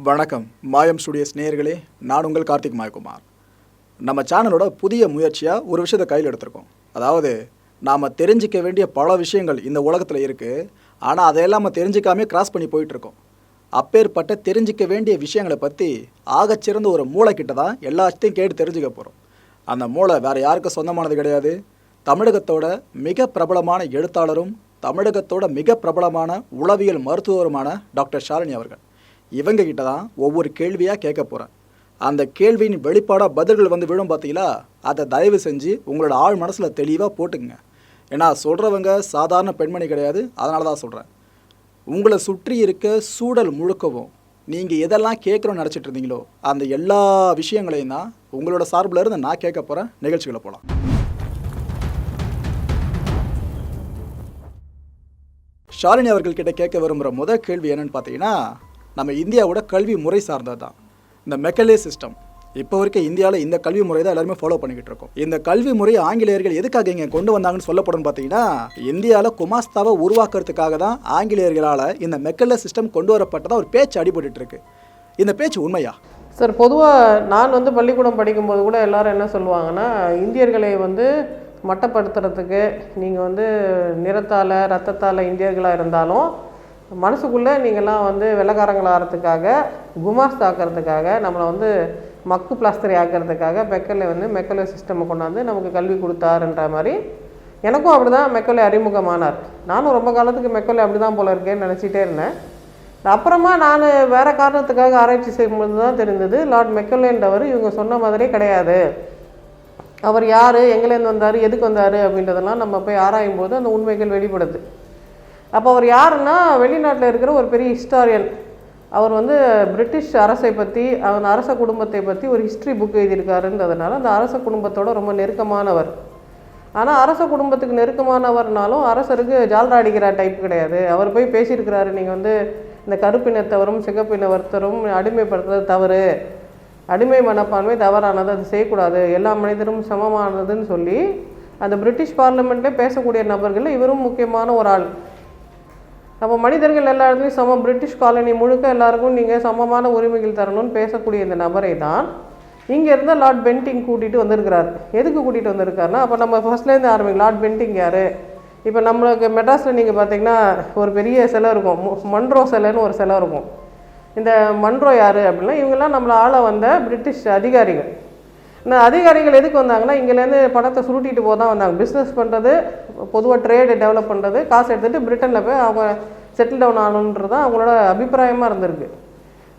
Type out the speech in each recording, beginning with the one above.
வணக்கம் மாயம் ஸ்டுடியோஸ் நேயர்களே, நான் உங்கள் கார்த்திக் மாயகுமார். நம்ம சேனலோட புதிய முயற்சியாக ஒரு விஷயத்தை கையில் எடுத்திருக்கோம். அதாவது நாம் தெரிஞ்சிக்க வேண்டிய பல விஷயங்கள் இந்த உலகத்தில் இருக்குது, ஆனால் அதையெல்லாம் நம்ம தெரிஞ்சிக்காமே கிராஸ் பண்ணி போயிட்டுருக்கோம். அப்பேற்பட்ட தெரிஞ்சிக்க வேண்டிய விஷயங்களை பற்றி ஆகச்சிறந்த ஒரு மூளைக்கிட்ட தான் எல்லாத்தையும் கேட்டு தெரிஞ்சுக்க போகிறோம். அந்த மூளை வேறு யாருக்கும் சொந்தமானது கிடையாது. தமிழகத்தோட மிக பிரபலமான எழுத்தாளரும் தமிழகத்தோட மிக பிரபலமான உளவியல் மருத்துவருமான டாக்டர் ஷாலினி அவர்கள். இவங்க கிட்ட தான் ஒவ்வொரு கேள்வியாக கேட்க போகிறேன். அந்த கேள்வியின் வெளிப்பாடாக பதில்கள் வந்து விழும் பார்த்தீங்களா, அதை தயவு செஞ்சு உங்களோட ஆழ் மனசில் தெளிவாக போட்டுக்குங்க. ஏன்னா சொல்கிறவங்க சாதாரண பெண்மணி கிடையாது, அதனால தான் சொல்கிறேன். உங்களை சுற்றி இருக்க சூழல் முழுக்கவும் நீங்கள் எதெல்லாம் கேட்குறோன்னு நினச்சிட்டு இருந்தீங்களோ அந்த எல்லா விஷயங்களையும் தான் உங்களோட சார்பில் இருந்து நான் கேட்க போகிறேன். நிகழ்ச்சிகளை போகலாம். ஷாலினி அவர்கள்கிட்ட கேட்க விரும்புகிற முதல் கேள்வி என்னென்னு பார்த்தீங்கன்னா, நம்ம இந்தியாவோட கல்வி முறை சார்ந்தது தான் இந்த மெக்கலே சிஸ்டம். இப்போ வரைக்கும் இந்தியாவில் இந்த கல்வி முறை தான் எல்லாருமே ஃபாலோ பண்ணிக்கிட்டு இருக்கோம். இந்த கல்வி முறையை ஆங்கிலேயர்கள் எதுக்காக இங்கே கொண்டு வந்தாங்கன்னு சொல்லப்படும் பார்த்தீங்கன்னா, இந்தியாவில் குமாஸ்தாவை உருவாக்குறதுக்காக தான் ஆங்கிலேயர்களால் இந்த மெக்கலே சிஸ்டம் கொண்டு வரப்பட்டதாக ஒரு பேச்சு அடிபட்டு இருக்கு. இந்த பேச்சு உண்மையா சார்? பொதுவாக நான் பள்ளிக்கூடம் படிக்கும்போது கூட எல்லாரும் என்ன சொல்லுவாங்கன்னா, இந்தியர்களை மட்டப்படுத்துறதுக்கு நீங்கள் நிறத்தால் ரத்தத்தால் இந்தியர்களாக இருந்தாலும் மனசுக்குள்ளே நீங்கள்லாம் வெள்ளைக்காரங்களாக ஆகிறதுக்காக குமாஸ்தாக்கிறதுக்காக நம்மளை மக்கு பிளாஸ்டரி ஆக்கிறதுக்காக மெக்கலே சிஸ்டமை கொண்டாந்து நமக்கு கல்வி கொடுத்தாருன்ற மாதிரி எனக்கும் அப்படி தான் மெக்கலே அறிமுகமானார். நானும் ரொம்ப காலத்துக்கு மெக்கலே அப்படி தான் போல இருக்கேன்னு நினச்சிட்டே இருந்தேன். அப்புறமா நான் வேறு காரணத்துக்காக ஆராய்ச்சி செய்யும்போது தான் தெரிந்தது, லார்ட் மெக்கலேன்றவர் இவங்க சொன்ன மாதிரியே கிடையாது. அவர் யார், எங்கேருந்து வந்தார், எதுக்கு வந்தார் அப்படின்றதெல்லாம் நம்ம போய் ஆராயும் போது அந்த உண்மைகள் வெளிப்படுது. அப்போ அவர் யாருன்னா, வெளிநாட்டில் இருக்கிற ஒரு பெரிய ஹிஸ்டாரியன். அவர் பிரிட்டிஷ் அரசை பற்றி, அவன் அரச குடும்பத்தை பற்றி ஒரு ஹிஸ்ட்ரி புக் எழுதியிருக்காருன்றதுனால அந்த அரச குடும்பத்தோட ரொம்ப நெருக்கமானவர். ஆனால் அரச குடும்பத்துக்கு நெருக்கமானவர்னாலும் அரசருக்கு ஜால்ரா அடிக்கிற டைப் கிடையாது. அவர் போய் பேசியிருக்கிறாரு, நீங்கள் இந்த கருப்பினத்தவரும் சிகப்பினவர்த்தரும் அடிமைப்படுத்துறது தவறு, அடிமை மனப்பான்மை தவறானது, அது செய்யக்கூடாது, எல்லா மனிதரும் சமமானதுன்னு சொல்லி அந்த பிரிட்டிஷ் பார்லிமெண்ட்லேயே பேசக்கூடிய நபர்களில் இவரும் முக்கியமான ஒரு ஆள். அப்போ மனிதர்கள் எல்லா இடத்துலையும் சமம், பிரிட்டிஷ் காலனி முழுக்க எல்லாருக்கும் நீங்கள் சமமான உரிமைகள் தரணும்னு பேசக்கூடிய இந்த நபரை தான் இங்கே இருந்த லார்ட் பென்டிங் கூட்டிகிட்டு வந்திருக்கிறார். எதுக்கு கூட்டிகிட்டு வந்திருக்காருன்னா, அப்போ நம்ம ஃபர்ஸ்ட்லேருந்து ஆரம்பிக்கும். லார்ட் பென்டிங் யார்? இப்போ நம்மளுக்கு மெட்ராஸில் நீங்கள் பார்த்தீங்கன்னா ஒரு பெரிய சிலை இருக்கும், மன்ரோ சிலைன்னு ஒரு சிலை இருக்கும். இந்த மன்ரோ யார் அப்படின்னா, இவங்கெல்லாம் நம்மளை ஆள வந்த பிரிட்டிஷ் அதிகாரிகள். இந்த அதிகாரிகள் எதுக்கு வந்தாங்கன்னா, இங்கேருந்து பணத்தை சுருட்டிட்டு போக தான் வந்தாங்க. பிஸ்னஸ் பண்ணுறது, பொதுவாக ட்ரேடு டெவலப் பண்ணுறது, காசு எடுத்துகிட்டு பிரிட்டனில் போய் அவங்க செட்டில் டவுன் ஆகணுன்றது தான் அவங்களோட அபிப்பிராயமாக இருந்திருக்கு.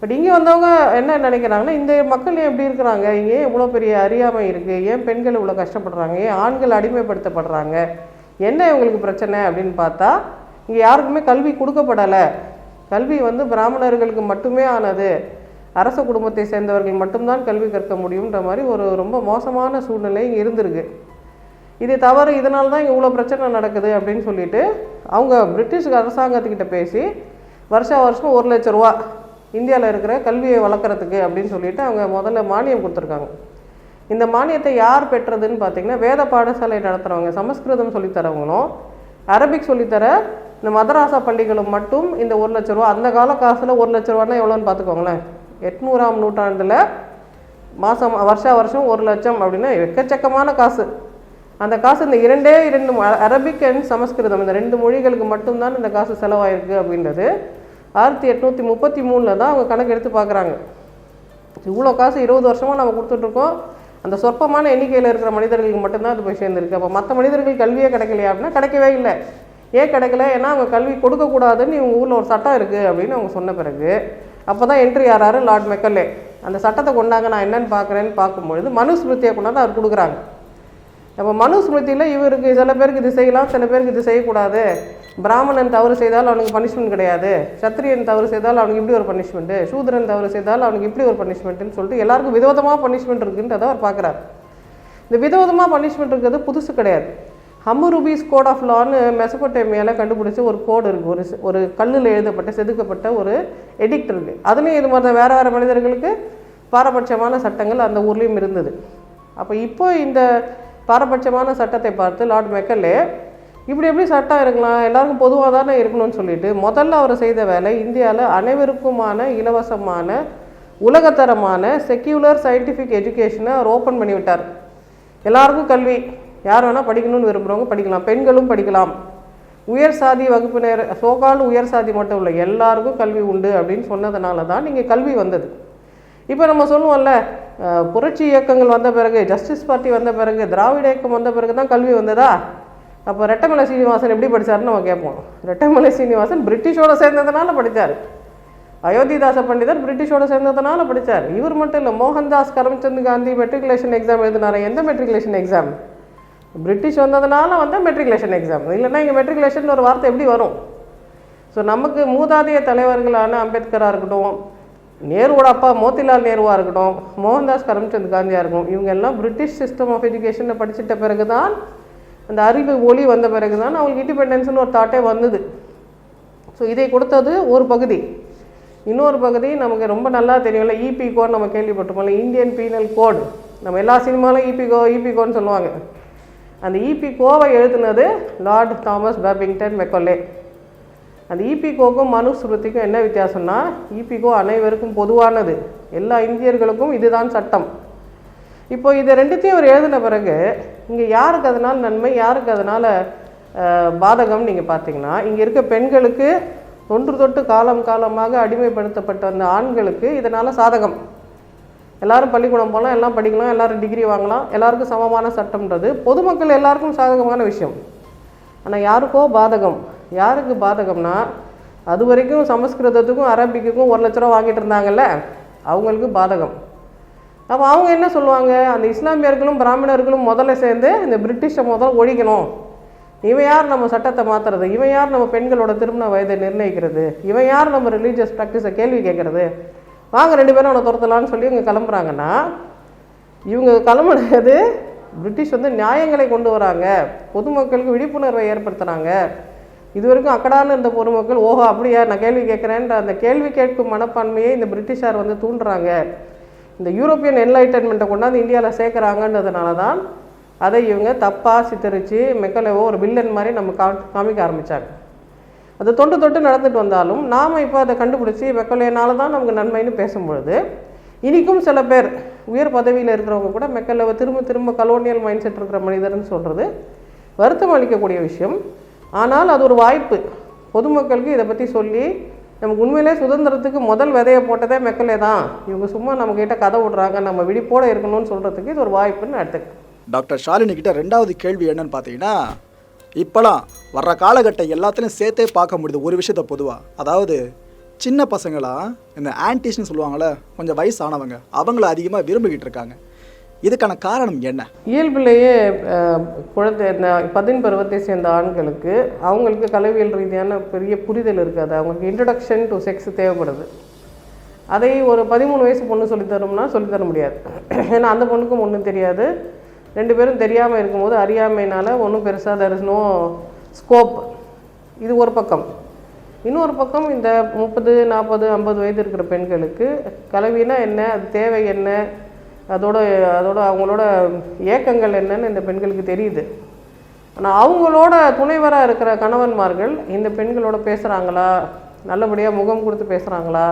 பட் இங்கே வந்தவங்க என்ன நினைக்கிறாங்கன்னா, இந்த மக்கள் ஏன் எப்படி இருக்கிறாங்க, ஏன் இவ்வளோ பெரிய அறியாமை இருக்குது, ஏன் பெண்கள் இவ்வளோ கஷ்டப்படுறாங்க, ஏன் ஆண்கள் அடிமைப்படுத்தப்படுறாங்க, என்ன இவங்களுக்கு பிரச்சனை அப்படின்னு பார்த்தா, இங்கே யாருக்குமே கல்வி கொடுக்கப்படலை. கல்வி பிராமணர்களுக்கு மட்டுமே ஆனது, அரச குடும்பத்தை சேர்ந்தவர்கள் மட்டும்தான் கல்வி கற்க முடியுன்ற மாதிரி ஒரு ரொம்ப மோசமான சூழ்நிலை இங்கே இருந்திருக்கு. இது தவறு, இதனால தான் இங்கே இவ்வளோ பிரச்சனை நடக்குது அப்படின்னு சொல்லிட்டு அவங்க பிரிட்டிஷ் அரசாங்கத்துக்கிட்ட பேசி வருஷம் 1,00,000 ரூபா இந்தியாவில் இருக்கிற கல்வியை வளர்க்குறதுக்கு அப்படின்னு சொல்லிட்டு அவங்க முதல்ல மானியம் கொடுத்துருக்காங்க. இந்த மானியத்தை யார் பெற்றதுன்னு பார்த்தீங்கன்னா, வேத பாடசாலை நடத்துகிறவங்க, சமஸ்கிருதம் சொல்லித்தரவங்களும் அரபிக் சொல்லித்தர இந்த மதராசா பள்ளிகளும் மட்டும் இந்த 1,00,000 ரூபா, அந்த கால காசில் 1,00,000 ரூபான்னா எவ்வளோன்னு பார்த்துக்கோங்களேன். 800ஆம் நூற்றாண்டில் வருஷம் 1,00,000 அப்படின்னா எக்கச்சக்கமான காசு. அந்த காசு இந்த இரண்டு அரபிக் அண்ட் சமஸ்கிருதம் இந்த 2 மொழிகளுக்கு மட்டும்தான் இந்த காசு செலவாயிருக்கு அப்படின்றது 1833 தான் அவங்க கணக்கு எடுத்து பார்க்குறாங்க. இவ்வளோ காசு 20 வருஷமாக நம்ம கொடுத்துட்ருக்கோம், அந்த சொற்பமான எண்ணிக்கையில் இருக்கிற மனிதர்களுக்கு மட்டும்தான் அது போய் சேர்ந்துருக்கு. அப்போ மற்ற மனிதர்கள் கல்வியே கிடைக்கலையா அப்படின்னா கிடைக்கவே இல்லை. ஏன் கிடைக்கல? ஏன்னா அவங்க கல்வி கொடுக்கக்கூடாதுன்னு இவங்க ஊரில் ஒரு சட்டம் இருக்குது அப்படின்னு அவங்க சொன்ன பிறகு அப்போ தான் என்ட்ரி யாராரு, லார்ட் மெக்கலே. அந்த சட்டத்தை கொண்டாங்க, நான் என்னென்னு பார்க்குறேன்னு பார்க்கும்பொழுது மனுஸ்மிருதியை கொண்டாந்து அவர் கொடுக்குறாங்க. அப்போ மனுஸ்மிருதியில் இவருக்கு சில பேருக்கு இது செய்யலாம், சில பேருக்கு இது செய்யக்கூடாது, பிராமணன் தவறு செய்தால் அவனுக்கு பனிஷ்மெண்ட் கிடையாது, சத்திரியன் தவறு செய்தால் அவனுக்கு இப்படி ஒரு பனிஷ்மெண்ட்டு, சூத்திரன் தவறு செய்தால் அவனுக்கு இப்படி ஒரு பனிஷ்மெண்ட்டுன்னு சொல்லிட்டு எல்லாருக்கும் விதவிதமாக பனிஷ்மெண்ட் இருக்குன்றதை அவர் பார்க்குறாரு. இந்த விதவிதமாக பனிஷ்மெண்ட் இருக்கிறது புதுசு கிடையாது. ஹம்முருபிஸ் கோட் ஆஃப் லான்னு மெசபடேமியாவில் கண்டுபிடிச்ச ஒரு கோடு இருக்குது, ஒரு கல்லில் எழுதப்பட்ட செதுக்கப்பட்ட ஒரு எடிக்ட் இருக்குது. அதுலேயும் இது மாதிரி வேறு வேறு மனிதர்களுக்கு பாரபட்சமான சட்டங்கள் அந்த ஊர்லேயும் இருந்தது. அப்போ இப்போ இந்த பாரபட்சமான சட்டத்தை பார்த்து லார்ட் மெக்கலே இப்படி எப்படி சட்டம் இருக்கலாம், எல்லாருக்கும் பொதுவாக தானே இருக்கணும்னு சொல்லிட்டு முதல்ல அவர் செய்த வேலை இந்தியாவில் அனைவருக்குமான இலவசமான உலகத்தரமான செக்யூலர் சயின்டிஃபிக் எஜுகேஷனை அவர் ஓப்பன் பண்ணி விட்டார். எல்லாருக்கும் கல்வி, யார் வேணால் படிக்கணும்னு விரும்புகிறவங்க படிக்கலாம், பெண்களும் படிக்கலாம், உயர் சாதி வகுப்பினர் சோகால் உயர் சாதி மட்டும் இல்லை எல்லாருக்கும் கல்வி உண்டு அப்படின்னு சொன்னதுனால தான் நீங்கள் கல்வி வந்தது. இப்போ நம்ம சொல்லுவோம்ல, புரட்சி இயக்கங்கள் வந்த பிறகு, ஜஸ்டிஸ் பார்ட்டி வந்த பிறகு, திராவிட இயக்கம் வந்த பிறகு தான் கல்வி வந்ததா? அப்போ ரெட்டமலை சீனிவாசன் எப்படி படித்தாருன்னு நம்ம கேட்போம். ரெட்டமலை சீனிவாசன் பிரிட்டிஷோட சேர்ந்ததுனால படித்தார். அயோத்திதாச பண்டிதர் பிரிட்டிஷோட சேர்ந்ததுனால படித்தார். இவர் மட்டும் இல்லை, மோகன்தாஸ் கரம்சந்த் காந்தி மெட்ரிகுலேஷன் எக்ஸாம் எழுதினார். எந்த மெட்ரிகுலேஷன் எக்ஸாம்? பிரிட்டிஷ் வந்ததுனால வந்து மெட்ரிகுலேஷன் எக்ஸாம். இல்லைன்னா இங்கே மெட்ரிகுலேஷன் ஒரு வார்த்தை எப்படி வரும்? ஸோ நமக்கு மூதாதைய தலைவர்களான அம்பேத்கராக இருக்கட்டும், நேருவோட அப்பா மோத்திலால் நேருவாக இருக்கட்டும், மோகன்தாஸ் கரம்சந்த் காந்தியாக இருக்கும், இவங்க எல்லாம் பிரிட்டிஷ் சிஸ்டம் ஆஃப் எஜுகேஷனை படிச்சிட்ட பிறகு தான், அந்த அறிவு ஒளி வந்த பிறகு தான் அவங்களுக்கு இண்டிபெண்டன்ஸ்னு ஒரு தாட்டே வந்தது. ஸோ இதை கொடுத்தது ஒரு பகுதி. இன்னொரு பகுதி நமக்கு ரொம்ப நல்லா தெரியும்ல, இபி கோட் நம்ம கேள்விப்பட்டிருப்போம்ல, இந்தியன் பீனல் கோடு. நம்ம எல்லா சினிமாலும் இபி கோன்னு சொல்லுவாங்க. அந்த இபி கோவை எழுதுனது லார்ட் தாமஸ் பேபிங்டன் மெக்கோலே. அந்த இபி கோக்கும் மனுஸ்மிருதிக்கும் என்ன வித்தியாசம்னா, இபி கோ அனைவருக்கும் பொதுவானது, எல்லா இந்தியர்களுக்கும் இதுதான் சட்டம். இப்போ இதை ரெண்டுத்தையும் அவர் எழுதின பிறகு இங்கே யாருக்கு அதனால் நன்மை, யாருக்கு அதனால் பாதகம் நீங்கள் பார்த்தீங்கன்னா, இங்கே இருக்க பெண்களுக்கு தொன்று தொட்டு காலம் காலமாக அடிமைப்படுத்தப்பட்ட அந்த ஆண்களுக்கு இதனால் சாதகம். எல்லாரும் பள்ளிக்கூடம் போகலாம், எல்லாம் படிக்கலாம், எல்லாரும் டிகிரி வாங்கலாம், எல்லாருக்கும் சமமான சட்டம்ன்றது பொதுமக்கள் எல்லாருக்கும் சாதகமான விஷயம். ஆனால் யாருக்கோ பாதகம். யாருக்கு பாதகம்னா, அது வரைக்கும் சமஸ்கிருதத்துக்கும் அரபிக்குக்கும் 1 லட்ச ரூபா வாங்கிட்டு இருந்தாங்கல்ல, அவங்களுக்கு பாதகம். அப்போ அவங்க என்ன சொல்லுவாங்க, அந்த இஸ்லாமியர்களும் பிராமணர்களும் முதல்ல சேர்ந்து இந்த பிரிட்டிஷை முதல்ல ஒழிக்கணும். இவன் யார் நம்ம சட்டத்தை மாற்றுறது, இவன் யார் நம்ம பெண்களோட திருமண வயதை நிர்ணயிக்கிறது, இவன் யார் நம்ம ரிலீஜியஸ் ப்ராக்டிஸை கேள்வி கேட்குறது, வாங்க 2 பேரும் அவனை துரத்தலான்னு சொல்லி இவங்க கிளம்புறாங்கன்னா, இவங்க கிளம்புனது பிரிட்டிஷ் வந்து நியாயங்களை கொண்டு வராங்க, பொதுமக்களுக்கு விழிப்புணர்வை ஏற்படுத்துகிறாங்க. இது வரைக்கும் அக்கடான்னு இருந்த பொதுமக்கள், ஓஹோ அப்படியா நான் கேள்வி கேட்குறேன்ற அந்த கேள்வி கேட்கும் மனப்பான்மையை இந்த பிரிட்டிஷார் வந்து தூண்டுறாங்க. இந்த யூரோப்பியன் என்லைட்டன்மெண்ட்டை கொண்டாந்து இந்தியாவில் சேர்க்குறாங்கன்றதுனால தான் அதை இவங்க தப்பாக சித்தரித்து மெக்கலேவோ ஒரு வில்லன் மாதிரி நம்ம காமிக்க ஆரம்பித்தாங்க. அது தொட்டு தொட்டு நடந்துட்டு வந்தாலும் நாம் இப்போ அதை கண்டுபிடிச்சி மெக்கலேனால தான் நமக்கு நன்மைன்னு பேசும்பொழுது, இன்றைக்கும் சில பேர் உயர் பதவியில் இருக்கிறவங்க கூட மெக்கலேவை திரும்ப திரும்ப கலோனியல் மைண்ட் செட் இருக்கிற மனிதர்னு சொல்கிறது வருத்தம் அளிக்கக்கூடிய விஷயம். ஆனால் அது ஒரு வாய்ப்பு, பொதுமக்களுக்கு இதை பற்றி சொல்லி நமக்கு உண்மையிலே சுதந்திரத்துக்கு முதல் விதையை போட்டதே மெக்கலே தான். இவங்க சும்மா நம்மக்கிட்ட கதை விடுறாங்க, நம்ம விழிப்போடு இருக்கணும்னு சொல்கிறதுக்கு இது ஒரு வாய்ப்புன்னு எடுத்துக்கேன். டாக்டர் ஷாலினி கிட்ட 2வது கேள்வி என்னன்னு பார்த்தீங்கன்னா, இப்போலாம் வர்ற காலகட்டம் எல்லாத்துலையும் சேர்த்தே பார்க்க முடியுது ஒரு விஷயத்த பொதுவாக. அதாவது சின்ன பசங்களாம் இந்த ஆன்டிஸ்ன்னு சொல்லுவாங்கள்ல, கொஞ்சம் வயசானவங்க, அவங்கள அதிகமாக விரும்பிக்கிட்டு இருக்காங்க. இதுக்கான காரணம் என்ன? இயல்பிலேயே குழந்தை 18 பருவத்தை சேர்ந்த ஆண்களுக்கு அவங்களுக்கு கலவியல் ரீதியான பெரிய புரிதல் இருக்காது. அவங்களுக்கு இன்ட்ரடக்ஷன் டு செக்ஸ் தேவைப்படுது. அதை ஒரு 13 வயசு பொண்ணு சொல்லித்தரோம்னா சொல்லித்தர முடியாது. ஏன்னா அந்த பொண்ணுக்கும் ஒன்றும் தெரியாது. 2 பேரும் தெரியாமல் இருக்கும்போது அறியாமையினால் ஒன்றும் பெருசாக there is no ஸ்கோப். இது ஒரு பக்கம். இன்னொரு பக்கம் இந்த 30, 40, 50 வயது இருக்கிற பெண்களுக்கு கலவினா என்ன, அது தேவை என்ன, அதோட அவங்களோட ஏக்கங்கள் என்னன்னு இந்த பெண்களுக்கு தெரியுது. ஆனால் அவங்களோட துணைவராக இருக்கிற கணவன்மார்கள் இந்த பெண்களோட பேசுகிறாங்களா, நல்லபடியாக முகம் கொடுத்து பேசுகிறாங்களா,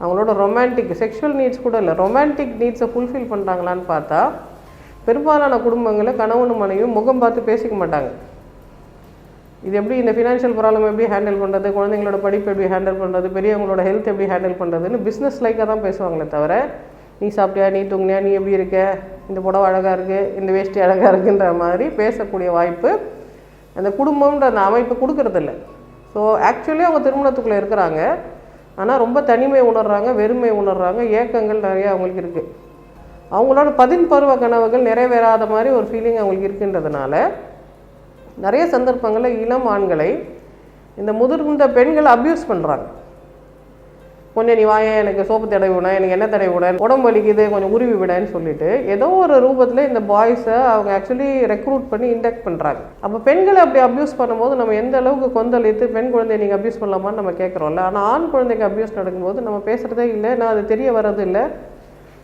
அவங்களோட ரொமான்டிக் செக்ஷுவல் நீட்ஸ் கூட இல்லை, ரொமான்டிக் நீட்ஸை ஃபுல்ஃபில் பண்ணுறாங்களான்னு பார்த்தா பெரும்பாலான குடும்பங்களில் கணவனும் மனைவியும் முகம் பார்த்து பேசிக்க மாட்டாங்க. இது எப்படி இந்த ஃபினான்ஷியல் ப்ராப்ளம் எப்படி ஹேண்டில் பண்ணுறது, குழந்தைங்களோட படிப்பு எப்படி ஹேண்டில் பண்ணுறது, பெரியவங்களோட ஹெல்த் எப்படி ஹேண்டில் பண்ணுறதுன்னு பிஸ்னஸ் லைக்காக தான் பேசுவாங்களே தவிர, நீ சாப்பிட்டியா, நீ தூங்கினியா, நீ எப்படி இருக்க, இந்த புடவை அழகாக இருக்குது, இந்த வேஷ்டி அழகாக இருக்குன்ற மாதிரி பேசக்கூடிய வாய்ப்பு அந்த குடும்பம்ன்ற அந்த அமைப்பு கொடுக்கறதில்ல. ஸோ ஆக்சுவலி அவங்க திருமணத்துக்குள்ளே இருக்கிறாங்க, ஆனால் ரொம்ப தனிமை உணர்கிறாங்க, வெறுமை உணர்கிறாங்க, ஏக்கங்கள் நிறைய அவங்களுக்கு இருக்குது. அவங்களோட 18 பருவ கனவுகள் நிறைவேறாத மாதிரி ஒரு ஃபீலிங் அவங்களுக்கு இருக்குன்றதுனால நிறைய சந்தர்ப்பங்களில் இளம் ஆண்களை இந்த முதிர்ந்த பெண்கள் அப்யூஸ் பண்ணுறாங்க. கொஞ்சம் நீ வாய, எனக்கு சோப்பு தடவி விட, எனக்கு என்ன தடவி விட, உடம்பு வலிக்குது, கொஞ்சம் உருவி விடன்னு சொல்லிட்டு ஏதோ ஒரு ரூபத்தில் இந்த பாய்ஸை அவங்க ஆக்சுவலி ரெக்ரூட் பண்ணி இன்டெக்ட் பண்ணுறாங்க. அப்போ பெண்களை அப்படி அப்யூஸ் பண்ணும்போது நம்ம எந்த அளவுக்கு கொந்தளித்து பெண் குழந்தைய நீங்கள் அப்யூஸ் பண்ணலாமான்னு நம்ம கேட்குறோம்ல. ஆனால் ஆண் குழந்தைக்கு அப்யூஸ் நடக்கும்போது நம்ம பேசுகிறதே இல்லை, நான் அது தெரிய வர்றது இல்லை.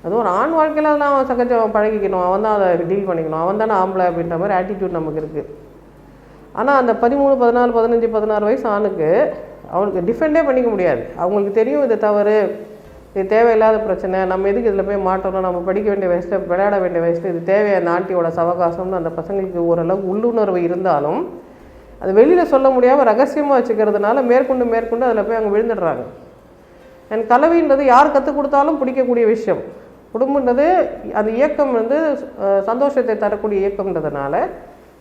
அதுவும் ஒரு ஆண் வாழ்க்கையில் தான் அவன் சகஜம் பழகிக்கணும், அவன் தான் அதை டீல் பண்ணிக்கணும், அவன் தானே ஆம்பளை அப்படின்ற மாதிரி ஆட்டிடியூட் நமக்கு இருக்குது. ஆனால் அந்த 13, 14, 15, 16 வயசு ஆணுக்கு அவனுக்கு டிஃபெண்டே பண்ணிக்க முடியாது. அவங்களுக்கு தெரியும் இது தவறு, இது தேவையில்லாத பிரச்சனை, நம்ம எதுக்கு இதில் போய் மாட்டோம், நம்ம படிக்க வேண்டிய வயசில், விளையாட வேண்டிய வயசில் இது தேவையான ஆண்டியோட சவகாசம்னு அந்த பசங்களுக்கு ஓரளவுக்கு உள்ளுணர்வு இருந்தாலும் அது வெளியில் சொல்ல முடியாமல் ரகசியமாக வச்சுக்கிறதுனால மேற்கொண்டு அதில் போய் அவங்க விழுந்துடுறாங்க. எனக்கு கல்வின்றது யார் கற்றுக் கொடுத்தாலும் பிடிக்கக்கூடிய விஷயம். குடும்பன்றது அந்த இயக்கம் சந்தோஷத்தை தரக்கூடிய இயக்கம்ன்றதுனால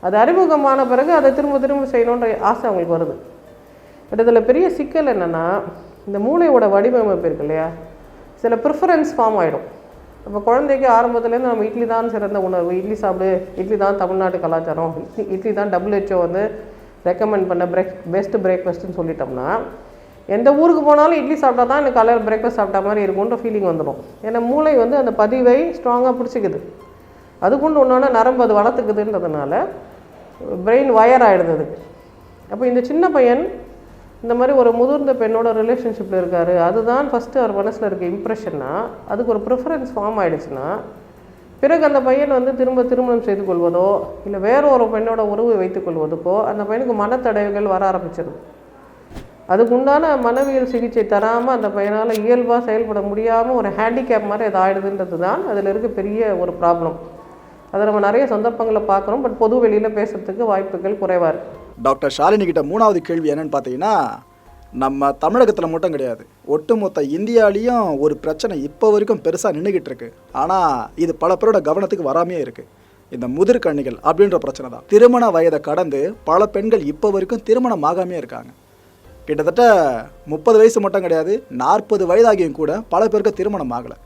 அது அறிமுகமான பிறகு அதை திரும்ப செய்யணுன்ற ஆசை அவங்களுக்கு வருது. பட் இதில் பெரிய சிக்கல் என்னென்னா, இந்த மூளையோட வடிவமைப்பு இருக்கு இல்லையா, சில ப்ரிஃபரன்ஸ் ஃபார்ம் ஆகிடும். இப்போ குழந்தைக்கு ஆரம்பத்துலேருந்து நம்ம இட்லி தான் சிறந்த உணவு, இட்லி சாப்பிடு, இட்லி தான் தமிழ்நாட்டு கலாச்சாரம், இட்லி தான் WHO ரெக்கமெண்ட் பண்ண பெஸ்ட் பிரேக்ஃபாஸ்ட்டுன்னு சொல்லிட்டோம்னா, எந்த ஊருக்கு போனாலும் இட்லி சாப்பிட்டா தான் எனக்கு காலையில் பிரேக்ஃபாஸ்ட் சாப்பிட்ட மாதிரி இருக்குன்ற ஃபீலிங் வந்துடும். ஏன்னா மூளை அந்த பதிவை ஸ்ட்ராங்காக பிடிச்சிக்குது, அதுக்குண்டு ஒன்றோன்னா நரம்பு அது வளர்த்துக்குதுன்றதுனால பிரெயின் வயர் ஆகிடுது. அப்போ இந்த சின்ன பையன் இந்த மாதிரி ஒரு முதிர்ந்த பெண்ணோட ரிலேஷன்ஷிப்பில் இருக்கார், அதுதான் ஃபஸ்ட்டு அவர் மனசில் இருக்க இம்ப்ரெஷன்னா, அதுக்கு ஒரு ப்ரிஃபரன்ஸ் ஃபார்ம் ஆகிடுச்சுன்னா பிறகு அந்த பையன் திருமணம் செய்து கொள்வதோ இல்லை வேற ஒரு பெண்ணோட உறவு வைத்துக் கொள்வதுக்கோ அந்த பையனுக்கு மனத்தடைவுகள் வர ஆரம்பிச்சிருது. அதுக்குண்டான மனவியல் சிகிச்சை தராமல் அந்த பையனால் இயல்பாக செயல்பட முடியாமல் ஒரு ஹேண்டிகேப் மாதிரி அது ஆகிடுதுன்றது தான் அதில் இருக்க பெரிய ஒரு ப்ராப்ளம். அதை நம்ம நிறைய சந்தர்ப்பங்களை பார்க்குறோம். பட் பொது வெளியில் பேசுகிறதுக்கு வாய்ப்புகள் குறைவாக இருக்குது. டாக்டர் ஷாலினி கிட்ட மூணாவது கேள்வி என்னன்னு பார்த்தீங்கன்னா, நம்ம தமிழகத்தில் மட்டும் கிடையாது, ஒட்டுமொத்த இந்தியாலேயும் ஒரு பிரச்சனை இப்போ வரைக்கும் பெருசாக நின்றுக்கிட்டு இருக்கு. ஆனால் இது பல பேரோட கவனத்துக்கு வராமையே இருக்குது. இந்த முதிர்கண்ணிகள் அப்படின்ற பிரச்சனை தான். திருமண வயதை கடந்து பல பெண்கள் இப்போ வரைக்கும் திருமணம் ஆகாமே இருக்காங்க. கிட்டத்தட்ட 30 வயசு மட்டும் கிடையாது, 40 வயதாகியும் கூட பல பேருக்கு திருமணம் ஆகலை.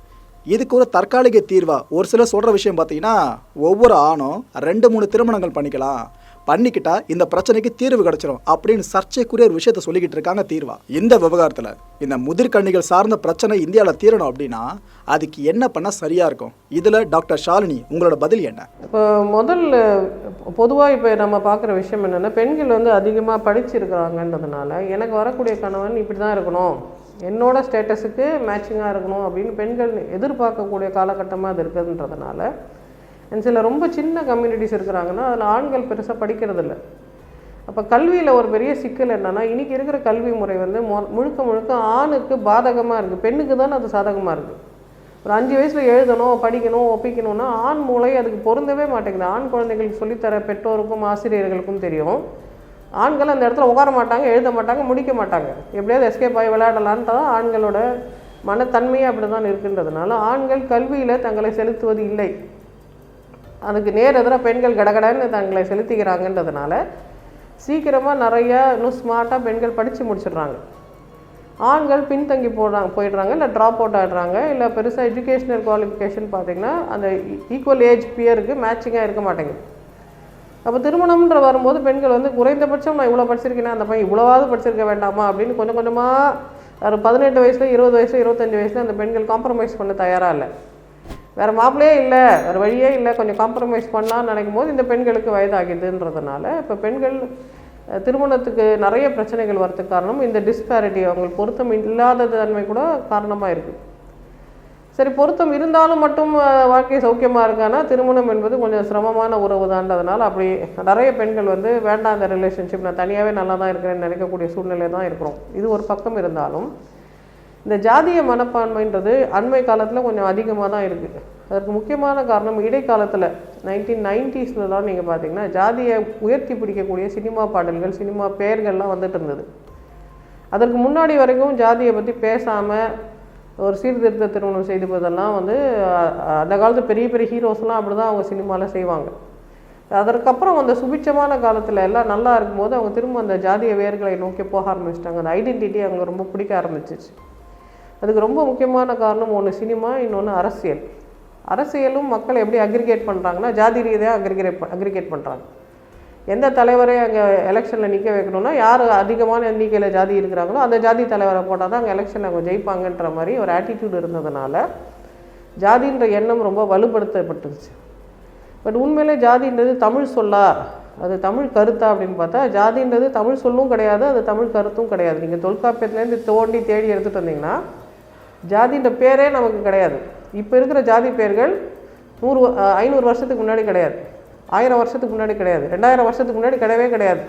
இதுக்கு ஒரு தற்காலிக தீர்வாக ஒரு சிலர் சொல்கிற விஷயம் பார்த்தீங்கன்னா, ஒவ்வொரு ஆணும் 2-3 திருமணங்கள் பண்ணிக்கிட்டா இந்த பிரச்சனைக்கு தீர்வு கிடைச்சிடும் அப்படின்னு சர்ச்சைக்குரிய ஒரு விஷயத்த சொல்லிக்கிட்டு இருக்காங்க. தீர்வா இந்த விவகாரத்தில் இந்த முதிர்கண்ணிகள் சார்ந்த பிரச்சனை இந்தியாவில் தீரணும் அப்படின்னா அதுக்கு என்ன பண்ணால் சரியாக இருக்கும்? இதில் டாக்டர் ஷாலினி உங்களோட பதில் என்ன? இப்போ பொதுவாக இப்போ நம்ம பார்க்குற விஷயம் என்னென்னா, பெண்கள் அதிகமாக படிச்சிருக்கிறாங்கன்றதுனால எனக்கு வரக்கூடிய கணவன் இப்படி தான் இருக்கணும், என்னோட ஸ்டேட்டஸுக்கு மேட்சிங்காக இருக்கணும் அப்படின்னு பெண்கள் எதிர்பார்க்கக்கூடிய காலகட்டமாக அது இருக்குதுன்றதுனால சில ரொம்ப சின்ன கம்யூனிட்டிஸ் இருக்கிறாங்கன்னா அதில் ஆண்கள் பெருசாக படிக்கிறதில்ல. அப்போ கல்வியில் ஒரு பெரிய சிக்கல் என்னென்னா, இன்றைக்கி இருக்கிற கல்வி முறை முழுக்க ஆணுக்கு பாதகமாக இருக்குது, பெண்ணுக்கு தானே அது சாதகமாக இருக்குது. ஒரு 5 வயசில் எழுதணும், படிக்கணும், ஒப்பிக்கணும்னா ஆண் மூளை அதுக்கு பொருந்தவே மாட்டேங்குது. ஆண் குழந்தைகளுக்கு சொல்லித்தர பெற்றோருக்கும் ஆசிரியர்களுக்கும் தெரியும், ஆண்கள் அந்த இடத்துல உட்கார மாட்டாங்க, எழுத மாட்டாங்க, முடிக்க மாட்டாங்க, எப்படியாவது எஸ்கேப் ஆகி விளையாடலான்ட்டு தான் ஆண்களோட மனத்தன்மையே அப்படி தான் இருக்குன்றதுனால ஆண்கள் கல்வியில் தங்களை செலுத்துவது இல்லை. அதுக்கு எதிராக பெண்கள் கடகடன்னு தங்களை செலுத்திக்கிறாங்கன்றதுனால சீக்கிரமாக நிறையா இன்னும் ஸ்மார்ட்டாக பெண்கள் படித்து முடிச்சிடுறாங்க. ஆண்கள் பின்தங்கி போயிடுறாங்க, இல்லை ட்ராப் அவுட் ஆகிடுறாங்க, இல்லை பெருசாக எஜுகேஷ்னல் குவாலிஃபிகேஷன் பார்த்திங்கன்னா அந்த ஈக்குவல் ஏஜ் பியருக்கு மேட்சிங்காக இருக்க மாட்டேங்குது. அப்போ திருமணம்ன்ற வரும்போது பெண்கள் குறைந்தபட்சம் நான் இவ்வளோ படிச்சிருக்கேன்னா அந்த பையன் இவ்வளோவாவது படிச்சிருக்க வேண்டாமா அப்படின்னு கொஞ்சம் கொஞ்சமாக ஒரு 18 வயசில் 20 வயசில் 25 வயசில் அந்த பெண்கள் காம்ப்ரமைஸ் பண்ண தயாராக இல்லை. வேறு மாப்பிள்ளையே இல்லை, வேறு வழியே இல்லை, கொஞ்சம் காம்ப்ரமைஸ் பண்ணலான்னு நினைக்கும் போது இந்த பெண்களுக்கு வயதாகிடுதுன்றதுனால இப்போ பெண்கள் திருமணத்துக்கு நிறைய பிரச்சனைகள் வரதுக்கு காரணம் இந்த டிஸ்பேரிட்டி, அவங்களுக்கு பொருத்தம் இல்லாத தன்மை கூட காரணமாக இருக்குது. சரி, பொருத்தம் இருந்தாலும் மட்டும் வாழ்க்கை சௌக்கியமாக இருக்கான்னா திருமணம் என்பது கொஞ்சம் சிரமமான உறவு தான்றதுனால அப்படி நிறைய பெண்கள் வேண்டாம் இந்த ரிலேஷன்ஷிப், நான் தனியாகவே நல்லா தான் இருக்கிறேன்னு நினைக்கக்கூடிய சூழ்நிலை தான் இருக்கிறோம். இது ஒரு பக்கம் இருந்தாலும் இந்த ஜாதிய மனப்பான்மைன்றது அண்மை காலத்தில் கொஞ்சம் அதிகமாக தான் இருக்குது. அதற்கு முக்கியமான காரணம் இடைக்காலத்தில் 1990s நீங்கள் பார்த்தீங்கன்னா ஜாதியை உயர்த்தி பிடிக்கக்கூடிய சினிமா பாடல்கள், சினிமா பெயர்கள்லாம் வந்துட்டு இருந்தது. அதற்கு முன்னாடி வரைக்கும் ஜாதியை பற்றி பேசாமல் ஒரு சீர்திருத்த திருமணம் செய்து போதெல்லாம் அந்த காலத்து பெரிய பெரிய ஹீரோஸ்லாம் அப்படி தான் அவங்க சினிமாவில் செய்வாங்க. அதற்கப்புறம் அந்த சுபிட்சமான காலத்தில் எல்லாம் நல்லா இருக்கும்போது அவங்க திரும்ப அந்த ஜாதிய வேர்களை நோக்கி போக ஆரம்பிச்சிட்டாங்க. அந்த ஐடென்டிட்டி அவங்க ரொம்ப பிடிக்க ஆரம்பிச்சிச்சு. அதுக்கு ரொம்ப முக்கியமான காரணம் ஒன்று சினிமா, இன்னொன்று அரசியல். அரசியலும் மக்களை எப்படி அக்ரிகேட் பண்ணுறாங்கன்னா ஜாதி ரீதியாக அக்ரிகேட் பண்ணுறாங்க. எந்த தலைவரை அங்கே எலெக்ஷனில் நிற்க வைக்கணும்னா யார் அதிகமான எண்ணிக்கையில் ஜாதி இருக்கிறாங்களோ அந்த ஜாதி தலைவரை போட்டால் தான் அங்கே எலெக்ஷனில் அவங்க ஜெயிப்பாங்கன்ற மாதிரி ஒரு ஆட்டிடியூட் இருந்ததுனால ஜாதின்ற எண்ணம் ரொம்ப வலுப்படுத்தப்பட்டுருச்சு. பட் உண்மையிலே ஜாதின்றது தமிழ் சொல்லா, அது தமிழ் கருத்தா அப்படின்னு பார்த்தா ஜாதின்றது தமிழ் சொல்லும் கிடையாது, அது தமிழ் கருத்தும் கிடையாது. நீங்கள் தொல்காப்பியத்துலேருந்து தோண்டி தேடி எடுத்துகிட்டு வந்தீங்கன்னா ஜாதின்ற பேரே நமக்கு கிடையாது. இப்போ இருக்கிற ஜாதி பேர்கள் 500 வருஷத்துக்கு முன்னாடி கிடையாது. 1000 வருஷத்துக்கு முன்னாடி கிடையாது, 2000 வருஷத்துக்கு முன்னாடி கிடையவே கிடையாது.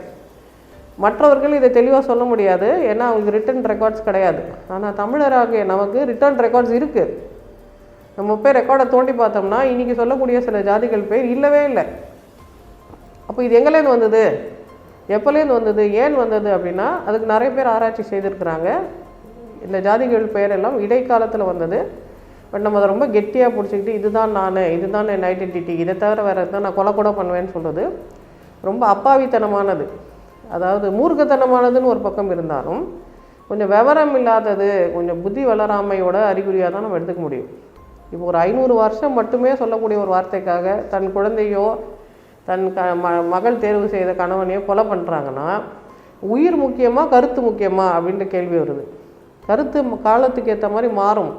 மற்றவர்கள் இதை தெளிவாக சொல்ல முடியாது, ஏன்னா அவங்களுக்கு ரிட்டன் ரெக்கார்ட்ஸ் கிடையாது. ஆனால் தமிழராகிய நமக்கு ரிட்டன் ரெக்கார்ட்ஸ் இருக்குது. நம்ம போய் ரெக்கார்டை தோண்டி பார்த்தோம்னா இன்றைக்கி சொல்லக்கூடிய சில ஜாதிகள் பேர் இல்லவே இல்லை. அப்போ இது எங்கேலேருந்து வந்தது, எப்போலேருந்து வந்தது, ஏன் வந்தது அப்படின்னா அதுக்கு நிறைய பேர் ஆராய்ச்சி செய்திருக்கிறாங்க. இந்த ஜாதிகள் பெயரெல்லாம் இடைக்காலத்தில் வந்தது. பட் நம்ம அதை ரொம்ப கெட்டியாக பிடிச்சிக்கிட்டு இதுதான் நான், இதுதான் என் ஐடென்டிட்டி, இதை தவிர வேறு தான் நான் கொலை கூட பண்ணுவேன்னு சொல்கிறது ரொம்ப அப்பாவித்தனமானது. அதாவது மூர்க்கத்தனமானதுன்னு ஒரு பக்கம் இருந்தாலும் கொஞ்சம் விவரம் இல்லாதது, கொஞ்சம் புத்தி வளராமையோட அறிகுறியாக தான் நம்ம எடுத்துக்க முடியும். இப்போ ஒரு 500 வருஷம் மட்டுமே சொல்லக்கூடிய ஒரு வார்த்தைக்காக தன் குழந்தையோ தன் மகள் தேர்வு செய்த கணவனையோ கொலை பண்ணுறாங்கன்னா உயிர் முக்கியமாக கருத்து முக்கியமா அப்படின்ற கேள்வி வருது. கருத்து காலத்துக்கு ஏற்ற மாதிரி மாறும்,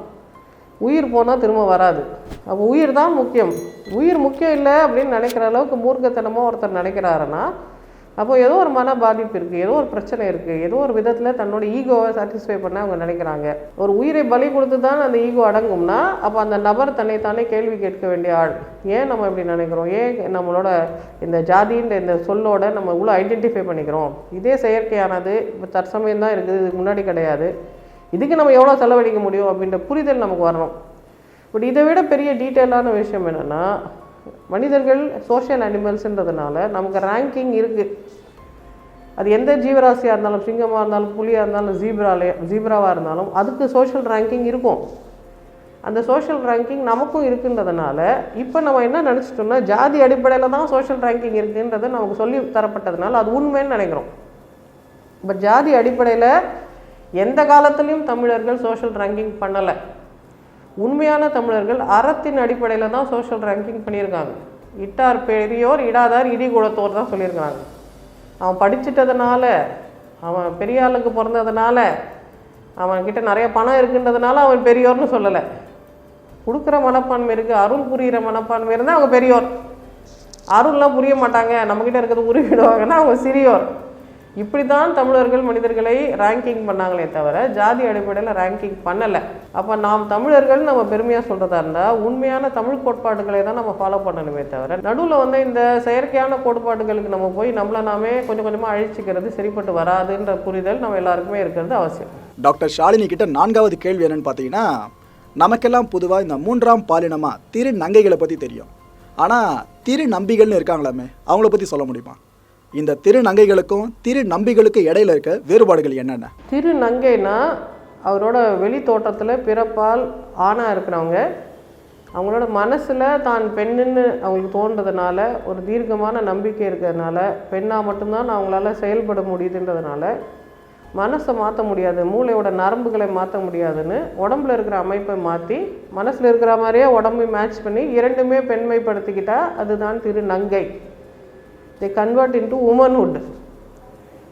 உயிர் போனால் திரும்ப வராது. அப்போ உயிர் தான் முக்கியம். உயிர் முக்கியம் இல்லை அப்படின்னு நினைக்கிற அளவுக்கு மூர்க்கத்தனமாக ஒருத்தர் நினைக்கிறாருன்னா அப்போ ஏதோ ஒரு மன பாதிப்பு இருக்குது, ஏதோ ஒரு பிரச்சனை இருக்குது, ஏதோ ஒரு விதத்தில் தன்னோட ஈகோவை சாட்டிஸ்ஃபை பண்ண அவங்க நினைக்கிறாங்க. ஒரு உயிரை பலி கொடுத்து தான் அந்த ஈகோ அடங்கும்னா அப்போ அந்த நபர் தன்னைத்தானே கேள்வி கேட்க வேண்டிய ஆள். ஏன் நம்ம இப்படி நினைக்கிறோம், ஏன் நம்மளோட இந்த ஜாதின்ற இந்த சொல்லோட நம்ம இவ்வளோ ஐடென்டிஃபை பண்ணிக்கிறோம், இதே செயற்கையானது இப்போ தற்சமயம் தான் இருக்குது, இதுக்கு முன்னாடி கிடையாது, இதுக்கு நம்ம எவ்வளோ செலவழிக்க முடியும் அப்படின்ற புரிதல் நமக்கு வரணும். பட் இதை விட பெரிய டீட்டெயிலான விஷயம் என்னென்னா மனிதர்கள் சோஷியல் அனிமல்ஸுன்றதுனால நமக்கு ரேங்கிங் இருக்குது. அது எந்த ஜீவராசியாக இருந்தாலும், சிங்கமாக இருந்தாலும், புலியாக இருந்தாலும், ஜீப்ராவாக இருந்தாலும் அதுக்கு சோஷியல் ரேங்கிங் இருக்கும். அந்த சோஷியல் ரேங்கிங் நமக்கும் இருக்குன்றதுனால இப்போ நம்ம என்ன நினச்சிட்டோம்னா ஜாதி அடிப்படையில் தான் சோஷியல் ரேங்கிங் இருக்குன்றதை நமக்கு சொல்லி தரப்பட்டதுனால அது உண்மைன்னு நினைக்கிறோம். பட் ஜாதி அடிப்படையில் எந்த காலத்துலேயும் தமிழர்கள் சோஷியல் ரேங்கிங் பண்ணலை. உண்மையான தமிழர்கள் அறத்தின் அடிப்படையில் தான் சோஷியல் ரேங்கிங் பண்ணியிருக்காங்க. இட்டார் பெரியோர் இடாதார் இடி குலத்தோர் தான் சொல்லியிருக்காங்க. அவன் படிச்சிட்டதுனால, அவன் பெரிய ஆளுக்கு பிறந்ததுனால, அவன்கிட்ட நிறைய பணம் இருக்குன்றதுனால அவன் பெரியோர்னு சொல்லலை. கொடுக்குற மனப்பான்மை இருக்குது, அருள் புரிகிற மனப்பான்மை இருந்தால் அவங்க பெரியோர். அருள்லாம் புரிய மாட்டாங்க, நம்மக்கிட்ட இருக்கிறது உருவிடுவாங்கன்னா அவங்க சிறியோர். இப்படி தான் தமிழர்கள் மனிதர்களை ரேங்கிங் பண்ணாங்களே தவிர ஜாதி அடிப்படையில் ரேங்கிங் பண்ணலை. அப்போ நாம் தமிழர்கள் நம்ம பெருமையாக சொல்கிறதா இருந்தால் உண்மையான தமிழ் கோட்பாடுகளை தான் நம்ம ஃபாலோ பண்ணணுமே தவிர நடுவில் வந்து இந்த செயற்கையான கோட்பாடுகளுக்கு நம்ம போய் நம்மளை நாமே கொஞ்சம் கொஞ்சமாக அழிச்சிக்கிறது சரிப்பட்டு வராதுன்ற புரிதல் நம்ம எல்லாருக்குமே இருக்கிறது அவசியம். டாக்டர் ஷாலினி கிட்ட 4வது கேள்வி என்னன்னு பார்த்தீங்கன்னா, நமக்கெல்லாம் பொதுவாக இந்த 3ஆம் பாலினமாக திருநங்கைகளை பற்றி தெரியும். ஆனால் திருநம்பிகள்னு இருக்காங்களாமே, அவங்கள பற்றி சொல்ல முடியுமா? இந்த திருநங்கைகளுக்கும் திருநம்பிகளுக்கும் இடையில இருக்க வேறுபாடுகள் என்னென்ன? திருநங்கைனா அவரோட வெளி தோட்டத்தில் பிறப்பால் ஆணாக இருக்கிறவங்க, அவங்களோட மனசில் தான் பெண்ணுன்னு அவங்களுக்கு தோன்றதுனால, ஒரு தீர்க்கமான நம்பிக்கை இருக்கிறதுனால, பெண்ணாக மட்டும்தான் அவங்களால செயல்பட முடியுதுன்றதுனால, மனசை மாற்ற முடியாது, மூளையோட நரம்புகளை மாற்ற முடியாதுன்னு உடம்புல இருக்கிற அமைப்பை மாற்றி மனசில் இருக்கிற மாதிரியே உடம்பை மேட்ச் பண்ணி இரண்டுமே பெண்மைப்படுத்திக்கிட்டால் அதுதான் திருநங்கை. they convert into womanhood.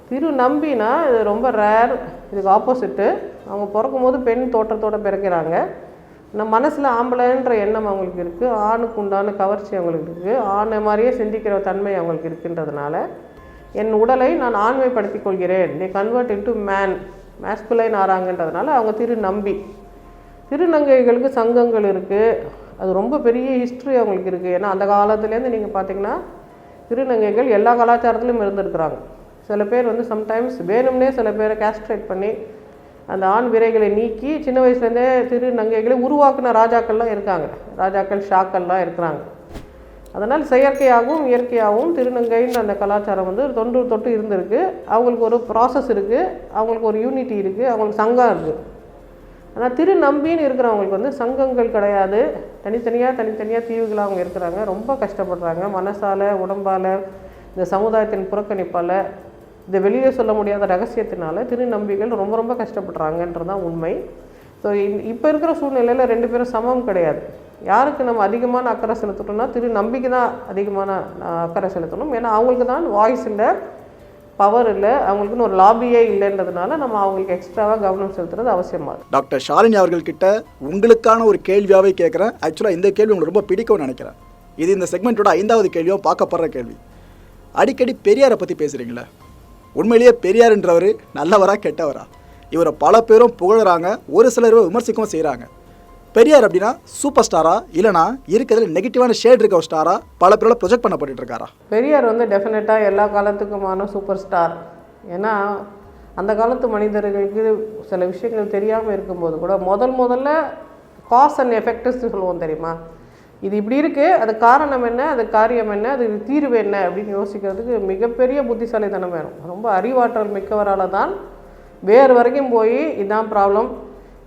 திருநம்பினா இது ரொம்ப ரேர், இதுக்கு ஆப்போசிட்டு. அவங்க பிறக்கும் போது பெண் தோற்றத்தோடு பிறக்கிறாங்க. நம்ம மனசில் ஆம்பளைன்ற எண்ணம் அவங்களுக்கு இருக்குது, ஆணுக்கு உண்டான கவர்ச்சி அவங்களுக்கு இருக்குது, ஆணை மாதிரியே சிந்திக்கிற தன்மை அவங்களுக்கு இருக்குன்றதுனால என் உடலை நான் ஆண்மைப்படுத்தி கொள்கிறேன், they convert into man, masculine ஆறாங்கன்றதுனால அவங்க திருநம்பி. திருநங்கைகளுக்கு சங்கங்கள் இருக்குது, அது ரொம்ப பெரிய ஹிஸ்ட்ரி அவங்களுக்கு இருக்குது. ஏன்னா அந்த காலத்துலேருந்து நீங்கள் பார்த்திங்கன்னா திருநங்கைகள் எல்லா கலாச்சாரத்திலும் இருந்திருக்கிறாங்க. சில பேர் வந்து சம்டைம்ஸ் வேணும்னே சில பேரை கேஸ்ட்ரேட் பண்ணி அந்த ஆண் விரைகளை நீக்கி சின்ன வயசுலேருந்தே திருநங்கைகளை உருவாக்குன ராஜாக்கள்லாம் இருக்காங்க, ராஜாக்கள் ஷாக்கள்லாம் இருக்கிறாங்க. அதனால் செயற்கையாகவும் இயற்கையாகவும் திருநங்கைன்னு அந்த கலாச்சாரம் வந்து தொன்று தொட்டு இருந்திருக்கு. அவங்களுக்கு ஒரு ப்ராசஸ் இருக்குது, அவங்களுக்கு ஒரு யூனிட்டி இருக்குது, அவங்களுக்கு சங்கம் இருக்குது. ஆனால் திருநம்பின்னு இருக்கிறவங்களுக்கு வந்து சங்கங்கள் கிடையாது, தனித்தனியாக தீவுகளாக அவங்க இருக்கிறாங்க, ரொம்ப கஷ்டப்படுறாங்க மனசால், உடம்பால், இந்த சமுதாயத்தின் புறக்கணிப்பால், இந்த வெளியே சொல்ல முடியாத ரகசியத்தினால திருநம்பிகள் ரொம்ப ரொம்ப கஷ்டப்படுறாங்கன்றதான் உண்மை. ஸோ இப்போ இருக்கிற சூழ்நிலையில் 2 பேரும் சமம் கிடையாது. யாருக்கு நம்ம அதிகமான அக்கறை செலுத்தணும்னா திருநம்பிக்கை தான் அதிகமான அக்கறை செலுத்தணும். ஏன்னா அவங்களுக்கு தான் வாய்ஸ் இல்லை, பவர் இல்லை, அவங்களுக்குன்னு ஒரு லாபியே இல்லைன்றதுனால நம்ம அவங்களுக்கு எக்ஸ்ட்ராவாக கவனம் செலுத்துறது அவசியமாகுது. டாக்டர் ஷாலினி அவர்கள்கிட்ட உங்களுக்கான ஒரு கேள்வியாகவே கேட்குறேன். ஆக்சுவலாக இந்த கேள்வி உங்களுக்கு ரொம்ப பிடிக்கும்னு நினைக்கிறேன். இது இந்த செக்மெண்ட்டோட 5வது கேள்வியாக பார்க்கப்படுற கேள்வி. அடிக்கடி பெரியாரை பற்றி பேசுகிறீங்களே, உண்மையிலேயே பெரியார்ன்றவர் நல்லவரா கெட்டவரா? இவரை பல பேரும் புகழறாங்க, ஒரு சிலர் விமர்சிக்கவும் செய்கிறாங்க. பெரியார் அப்படின்னா சூப்பர் ஸ்டாரா இல்லைனா இருக்கிறதுல நெகட்டிவான ஷேட் இருக்க ஒரு ஸ்டாரா பல பேரோட ப்ரொஜெக்ட் பண்ணப்பட்டு இருக்காரா? பெரியார் வந்து டெஃபினட்டாக எல்லா காலத்துக்குமான சூப்பர் ஸ்டார். ஏன்னா அந்த காலத்து மனிதர்களுக்கு சில விஷயங்கள் தெரியாமல் இருக்கும்போது கூட முதல்ல காஸ் அண்ட் எஃபெக்ட்ஸ் சொல்லுவோம் தெரியுமா, இது இப்படி இருக்குது, அது காரணம் என்ன, அது காரியம் என்ன, அது தீர்வு என்ன அப்படின்னு யோசிக்கிறதுக்கு மிகப்பெரிய புத்திசாலித்தனம் வேணும். ரொம்ப அறிவாற்றல் மிக்கவரால் தான் வேறு வரைக்கும் போய் இதான் ப்ராப்ளம்,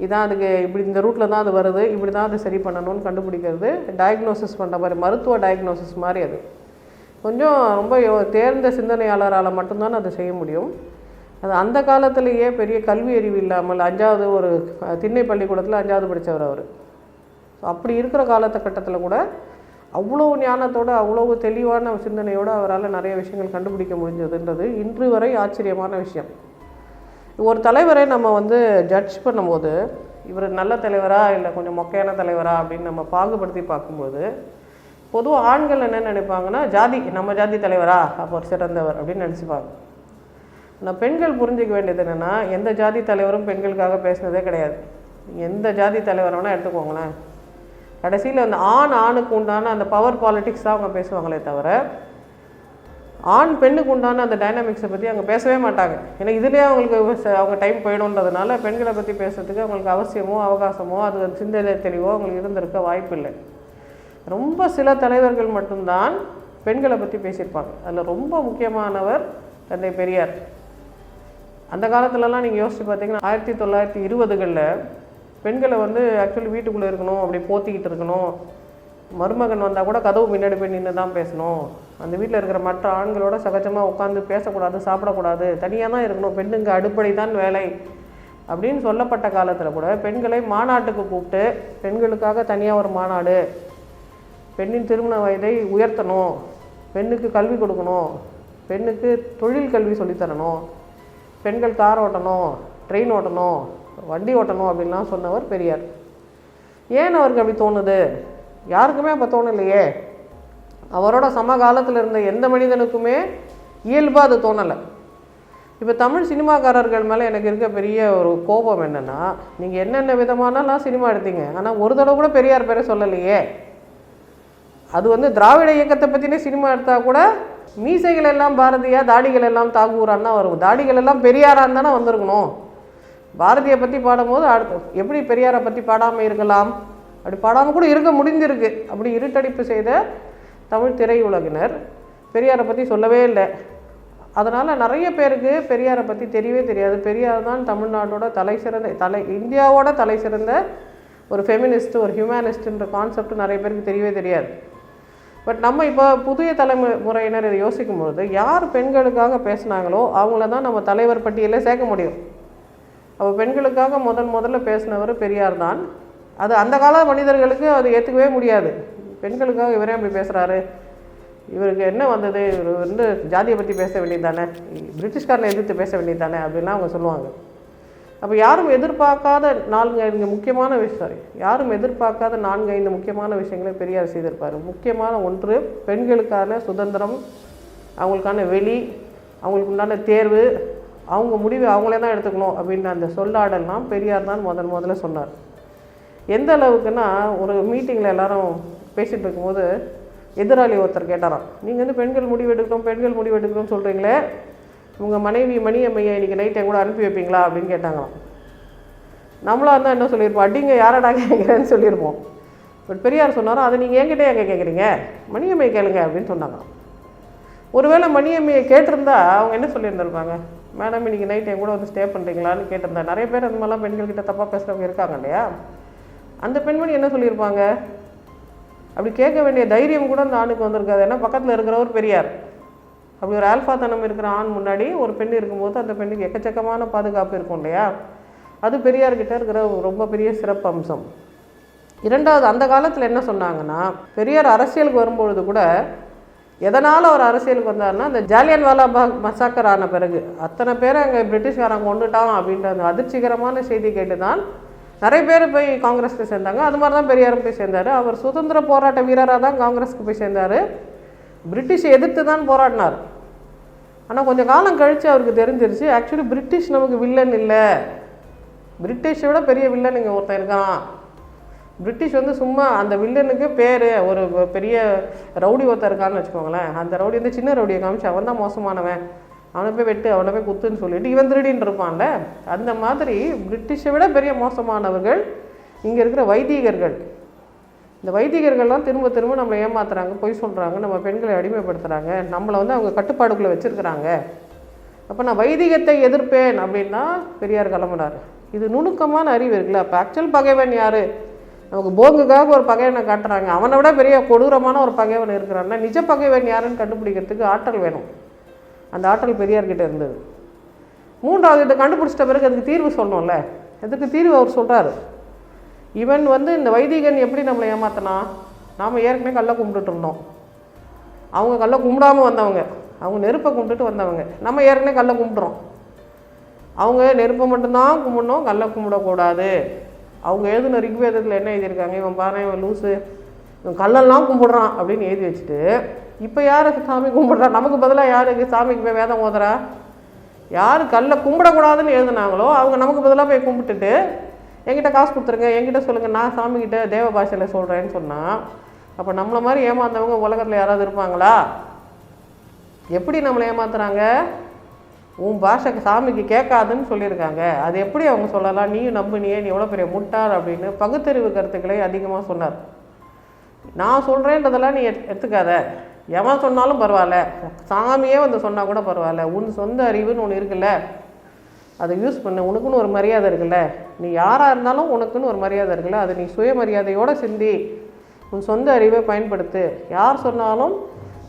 இதான் அதுக்கு இப்படி இந்த ரூட்டில் தான் அது வருது, இப்படி தான் அது சரி பண்ணணும்னு கண்டுபிடிக்கிறது. டயக்னோசிஸ் பண்ணுற மாதிரி, மருத்துவ டயக்னோசிஸ் மாதிரி. அது கொஞ்சம் ரொம்ப தேர்ந்த சிந்தனையாளரால் மட்டும்தான் அதை செய்ய முடியும். அது அந்த காலத்திலேயே பெரிய கல்வி அறிவு இல்லாமல் 5வது ஒரு திண்ணை பள்ளிக்கூடத்தில் 5வது படித்தவர் அவர். ஸோ அப்படி இருக்கிற காலகட்டத்தில் கூட அவ்வளோ ஞானத்தோடு அவ்வளோ தெளிவான சிந்தனையோடு அவரால் நிறைய விஷயங்கள் கண்டுபிடிக்க முடிஞ்சதுன்றது இன்று வரை ஆச்சரியமான விஷயம். ஒரு தலைவரை நம்ம வந்து ஜட்ஜ் பண்ணும்போது இவர் நல்ல தலைவரா இல்லை கொஞ்சம் மொக்கையான தலைவரா அப்படின்னு நம்ம பாகுபடுத்தி பார்க்கும்போது பொதுவாக ஆண்கள் என்ன நினைப்பாங்கன்னா, ஜாதி நம்ம ஜாதி தலைவரா அப்போ ஒரு சிறந்தவர் அப்படின்னு நினச்சிப்பாங்க. ஆனால் பெண்கள் புரிஞ்சிக்க வேண்டியது என்னென்னா, எந்த ஜாதி தலைவரும் பெண்களுக்காக பேசினதே கிடையாது. எந்த ஜாதி தலைவர் வேணால் எடுத்துக்கோங்களேன், கடைசியில் அந்த ஆணுக்கு உண்டான அந்த பவர் பாலிட்டிக்ஸ் தான் அவங்க பேசுவாங்களே தவிர ஆண் பெண்ணுக்கு உண்டான அந்த டைனாமிக்ஸை பற்றி அவங்க பேசவே மாட்டாங்க. ஏன்னா இதுலேயே அவங்களுக்கு அவங்க டைம் போயிடும்ன்றதுனால பெண்களை பற்றி பேசுறதுக்கு அவங்களுக்கு அவசியமோ அவகாசமோ அது சிந்தனை தெளிவோ அவங்களுக்கு இருந்திருக்க வாய்ப்பு இல்லை. ரொம்ப சில தலைவர்கள் மட்டும்தான் பெண்களை பற்றி பேசியிருப்பாங்க. அதில் ரொம்ப முக்கியமானவர் தந்தை பெரியார். அந்த காலத்துலலாம் நீங்கள் யோசித்து பார்த்தீங்கன்னா 1920களில் பெண்களை வந்து ஆக்சுவலி வீட்டுக்குள்ளே இருக்கணும், அப்படி போத்திக்கிட்டு இருக்கணும், மருமகன் வந்தால் கூட கதவு முன்னாடி போய் நின்று தான் பேசணும், அந்த வீட்டில் இருக்கிற மற்ற ஆண்களோட சகஜமாக உட்காந்து பேசக்கூடாது, சாப்பிடக்கூடாது, தனியாக தான் இருக்கணும், பெண்ணுங்க அடுப்படை தான் வேலை அப்படின்னு சொல்லப்பட்ட காலத்தில் கூட பெண்களை மாநாட்டுக்கு கூப்பிட்டு பெண்களுக்காக தனியாக ஒரு மாநாடு, பெண்ணின் திருமண வயதை உயர்த்தணும், பெண்ணுக்கு கல்வி கொடுக்கணும், பெண்ணுக்கு தொழில் கல்வி சொல்லித்தரணும், பெண்கள் கார் ஓட்டணும், ட்ரெயின் ஓட்டணும், வண்டி ஓட்டணும் அப்படின்லாம் சொன்னவர் பெரியார். ஏன் அவருக்கு அப்படி தோணுது? யாருக்குமே அப்போ தோணலையே. அவரோட சமகாலத்தில் இருந்த எந்த மனிதனுக்குமே இயல்பாக அது தோணலை. இப்போ தமிழ் சினிமாக்காரர்கள் மேலே எனக்கு இருக்க பெரிய ஒரு கோபம் என்னென்னா, நீங்கள் என்னென்ன விதமானலாம் சினிமா எடுத்தீங்க, ஆனால் ஒரு தடவை கூட பெரியார் பேரை சொல்லலையே. அது வந்து திராவிட இயக்கத்தை பற்றினே சினிமா எடுத்தால் கூட மீசைகள் எல்லாம் பாரதியா, தாடிகள் எல்லாம் தாகூரான் தான் வரும். தாடிகள் எல்லாம் பெரியாரான் தானே வந்திருக்கணும். பாரதியை பற்றி பாடும்போது எப்படி பெரியாரை பற்றி பாடாமல் இருக்கலாம்? அப்படி பாடாமல் கூட இருக்க முடிஞ்சிருக்கு. அப்படி இருட்டடிப்பு செய்த தமிழ் திரையுலகினர் பெரியாரை பற்றி சொல்லவே இல்லை. அதனால் நிறைய பேருக்கு பெரியாரை பற்றி தெரியவே தெரியாது. பெரியார் தான் தமிழ்நாட்டோட இந்தியாவோட தலை சிறந்த ஒரு ஃபெமினிஸ்ட், ஒரு ஹியூமனிஸ்ட்ன்ற கான்செப்ட் நிறைய பேருக்கு தெரியவே தெரியாது. பட் நம்ம இப்போ புதிய தலைமுறையினர் இதை யோசிக்கும்பொழுது யார் பெண்களுக்காக பேசினாங்களோ அவங்கள தான் நம்ம தலைவர் பட்டியலே சேர்க்க முடியும். அப்போ பெண்களுக்காக முதல்ல பேசினவர் பெரியார் தான். அது அந்த கால மனிதர்களுக்கு அது ஏற்றுக்கவே முடியாது. பெண்களுக்காக இவரே அப்படி பேசுகிறாரு, இவருக்கு என்ன வந்தது, இவர் வந்து ஜாதியை பற்றி பேச வேண்டியது தானே, பிரிட்டிஷ்காரனை எதிர்த்து பேச வேண்டியது தானே அப்படின்லாம் அவங்க சொல்லுவாங்க. அப்போ யாரும் எதிர்பார்க்காத 4-5 முக்கியமான விஷயம், யாரும் எதிர்பார்க்காத 4-5 முக்கியமான விஷயங்களை பெரியார் செய்திருப்பார். முக்கியமான ஒன்று, பெண்களுக்கான சுதந்திரம், அவங்களுக்கான வெளி, அவங்களுக்கு உண்டான தேர்வு, அவங்க முடிவு அவங்களே தான் எடுத்துக்கணும் அப்படின்ற அந்த சொல்லாடலாம் பெரியார் தான் முதல்ல சொன்னார். எந்த அளவுக்குன்னா, ஒரு மீட்டிங்கில் எல்லாரும் பேசிகிட்டு இருக்கும்போது எதிராளி ஒருத்தர் கேட்டாராம், நீங்கள் வந்து பெண்கள் முடிவு எடுக்கணும்னு சொல்கிறீங்களே, உங்கள் மனைவி மணியம்மையை இன்றைக்கி நைட் என் கூட அனுப்பி வைப்பீங்களா அப்படின்னு கேட்டாங்களாம். நம்மளாக இருந்தால் என்ன சொல்லியிருப்போம், அடிங்க யாரடா கேட்குறேன்னு சொல்லியிருப்போம். பட் பெரியார் சொன்னாரோ, அதை நீங்கள் என்கிட்ட எங்கே கேட்குறீங்க, மணியம்மையை கேளுங்க அப்படின்னு சொன்னாங்களாம். ஒருவேளை மணியம்மையை கேட்டிருந்தா அவங்க என்ன சொல்லியிருந்திருப்பாங்க, மேடம் இன்றைக்கி நைட் என் கூட வந்து ஸ்டே பண்ணுறீங்களான்னு கேட்டிருந்தா. நிறைய பேர் அந்த மாதிரிலாம் பெண்கள்கிட்ட தப்பாக பேசுகிறவங்க இருக்காங்க இல்லையா. அந்த பெண்மணி என்ன சொல்லியிருப்பாங்க, அப்படி கேட்க வேண்டிய தைரியம் கூட அந்த ஆணுக்கு வந்திருக்காது. ஏன்னா பக்கத்தில் இருக்கிறவர் பெரியார். அப்படி ஒரு ஆல்ஃபா தனம் இருக்கிற ஆண் முன்னாடி ஒரு பெண் இருக்கும்போது அந்த பெண்ணுக்கு எக்கச்சக்கமான பாதுகாப்பு இருக்கும் இல்லையா. அது பெரியார்கிட்ட இருக்கிற ரொம்ப பெரிய சிறப்பு அம்சம். இரண்டாவது, அந்த காலத்தில் என்ன சொன்னாங்கன்னா, பெரியார் அரசியலுக்கு வரும்பொழுது கூட எதனால் அவர் அரசியலுக்கு வந்தார்னா, அந்த ஜாலியன் வாலாபாக் மசாக்கர் ஆன பிறகு அத்தனை பேரை அங்கே பிரிட்டிஷ்காரன் கொண்டுட்டான் அப்படின்ற அந்த அதிர்ச்சிகரமான செய்தி கேட்டு தான் நிறைய பேர் போய் காங்கிரஸுக்கு சேர்ந்தாங்க. அது மாதிரி தான் பெரியாரும் போய் சேர்ந்தார். அவர் சுதந்திர போராட்ட வீரராக தான் காங்கிரஸுக்கு போய் சேர்ந்தார். பிரிட்டிஷை எதிர்த்து தான் போராடினார். ஆனால் கொஞ்சம் காலம் கழித்து அவருக்கு தெரிஞ்சிருச்சு, ஆக்சுவலி பிரிட்டிஷ் நமக்கு வில்லன் இல்லை, பிரிட்டிஷை விட பெரிய வில்லன் இங்கே ஒருத்தன் இருக்கான். பிரிட்டிஷ் வந்து சும்மா அந்த வில்லனுக்கு பேர் ஒரு பெரிய ரவுடி ஒருத்தர் இருக்கான்னு வச்சுக்கோங்களேன், அந்த ரவுடி வந்து சின்ன ரவுடியை காமிச்சு அவன் தான் மோசமானவன், அவனை போய் வெட்டு அவனை போய் குத்துன்னு சொல்லிட்டு இவன் திருடின்னு இருப்பான்ல. அந்த மாதிரி பிரிட்டிஷை விட பெரிய மோசமானவர்கள் இங்கே இருக்கிற வைதிகர்கள். இந்த வைதிகர்கள்லாம் திரும்ப திரும்ப நம்மளை ஏமாத்துறாங்க, பொய் சொல்கிறாங்க, நம்ம பெண்களை அடிமைப்படுத்துகிறாங்க, நம்மளை வந்து அவங்க கட்டுப்பாடுக்குள்ளே வச்சுருக்கிறாங்க. அப்போ நான் வைதிகத்தை எதிர்ப்பேன் அப்படின்னா பெரியார் கிளம்புறாரு. இது நுணுக்கமான அறிவு இருக்குல்ல. அப்போ ஆக்சுவல் பகைவன் யார்? நமக்கு போங்குக்காக ஒரு பகைவனை காட்டுறாங்க, அவனை விட பெரிய கொடூரமான ஒரு பகைவன் இருக்கிறான்னா நிஜ பகைவன் யாருன்னு கண்டுபிடிக்கிறதுக்கு ஆற்றல் வேணும். அந்த ஆற்றல் பெரியார்கிட்ட இருந்தது. மூன்றாவது, இதை கண்டுபிடிச்சிட்ட பிறகு அதுக்கு தீர்வு சொல்லணும்ல. அதுக்கு தீர்வு அவர் சொல்கிறாரு. இவன் வந்து இந்த வைதிகன் எப்படி நம்மளை ஏமாத்தினா, நாம் ஏற்கனவே கல்லை கும்பிட்டுட்டு இருந்தோம், அவங்க கல்லை கும்பிடாமல் வந்தவங்க, அவங்க நெருப்பை கும்பிட்டுட்டு வந்தவங்க, நம்ம ஏற்கனவே கல்லை கும்பிட்றோம். அவங்க நெருப்பை மட்டும்தான் கும்பிடணும், கல்லை கும்பிடக்கூடாது. அவங்க எழுதுன ரிக்வேதத்தில் என்ன எழுதியிருக்காங்க, இவன் பாரு இவன் லூஸு, இவன் கல்லெல்லாம் கும்பிட்றான் அப்படின்னு எழுதி வச்சுட்டு இப்போ யாருக்கு சாமி கும்பிட்றா? நமக்கு பதிலாக யாருக்கு சாமிக்கு போய் வேதம் ஓதுறா? யார் கல்லை கும்பிடக்கூடாதுன்னு எழுதுனாங்களோ அவங்க நமக்கு பதிலாக போய் கும்பிட்டுட்டு என்கிட்ட காசு கொடுத்துருங்க, என்கிட்ட சொல்லுங்கள், நான் சாமிக்கிட்ட தேவ பாஷையில் சொல்கிறேன்னு சொன்னால் அப்போ நம்மளை மாதிரி ஏமாந்தவங்க உலகத்தில் யாராவது இருப்பாங்களா? எப்படி நம்மளை ஏமாத்துறாங்க? உன் பாஷை சாமிக்கு கேட்காதுன்னு சொல்லியிருக்காங்க, அது எப்படி அவங்க சொல்லலாம்? நீயும் நம்பினியே, நீ எவ்வளோ பெரிய முட்டாள் அப்படின்னு பகுத்தறிவு கருத்துக்களை அதிகமாக சொன்னார். நான் சொல்கிறேன்றதெல்லாம் நீ எடுத்துக்காத, எவன் சொன்னாலும் பரவாயில்ல, சாமியே வந்து சொன்னால் கூட பரவாயில்ல, உன் சொந்த அறிவுன்னு ஒன்று இருக்குல்ல, அதை யூஸ் பண்ணு, உனக்குன்னு ஒரு மரியாதை இருக்குல்ல, நீ யாராக இருந்தாலும் உனக்குன்னு ஒரு மரியாதை இருக்குல்ல, அதை நீ சுயமரியாதையோடு சிந்தி உன் சொந்த அறிவை பயன்படுத்து. யார் சொன்னாலும்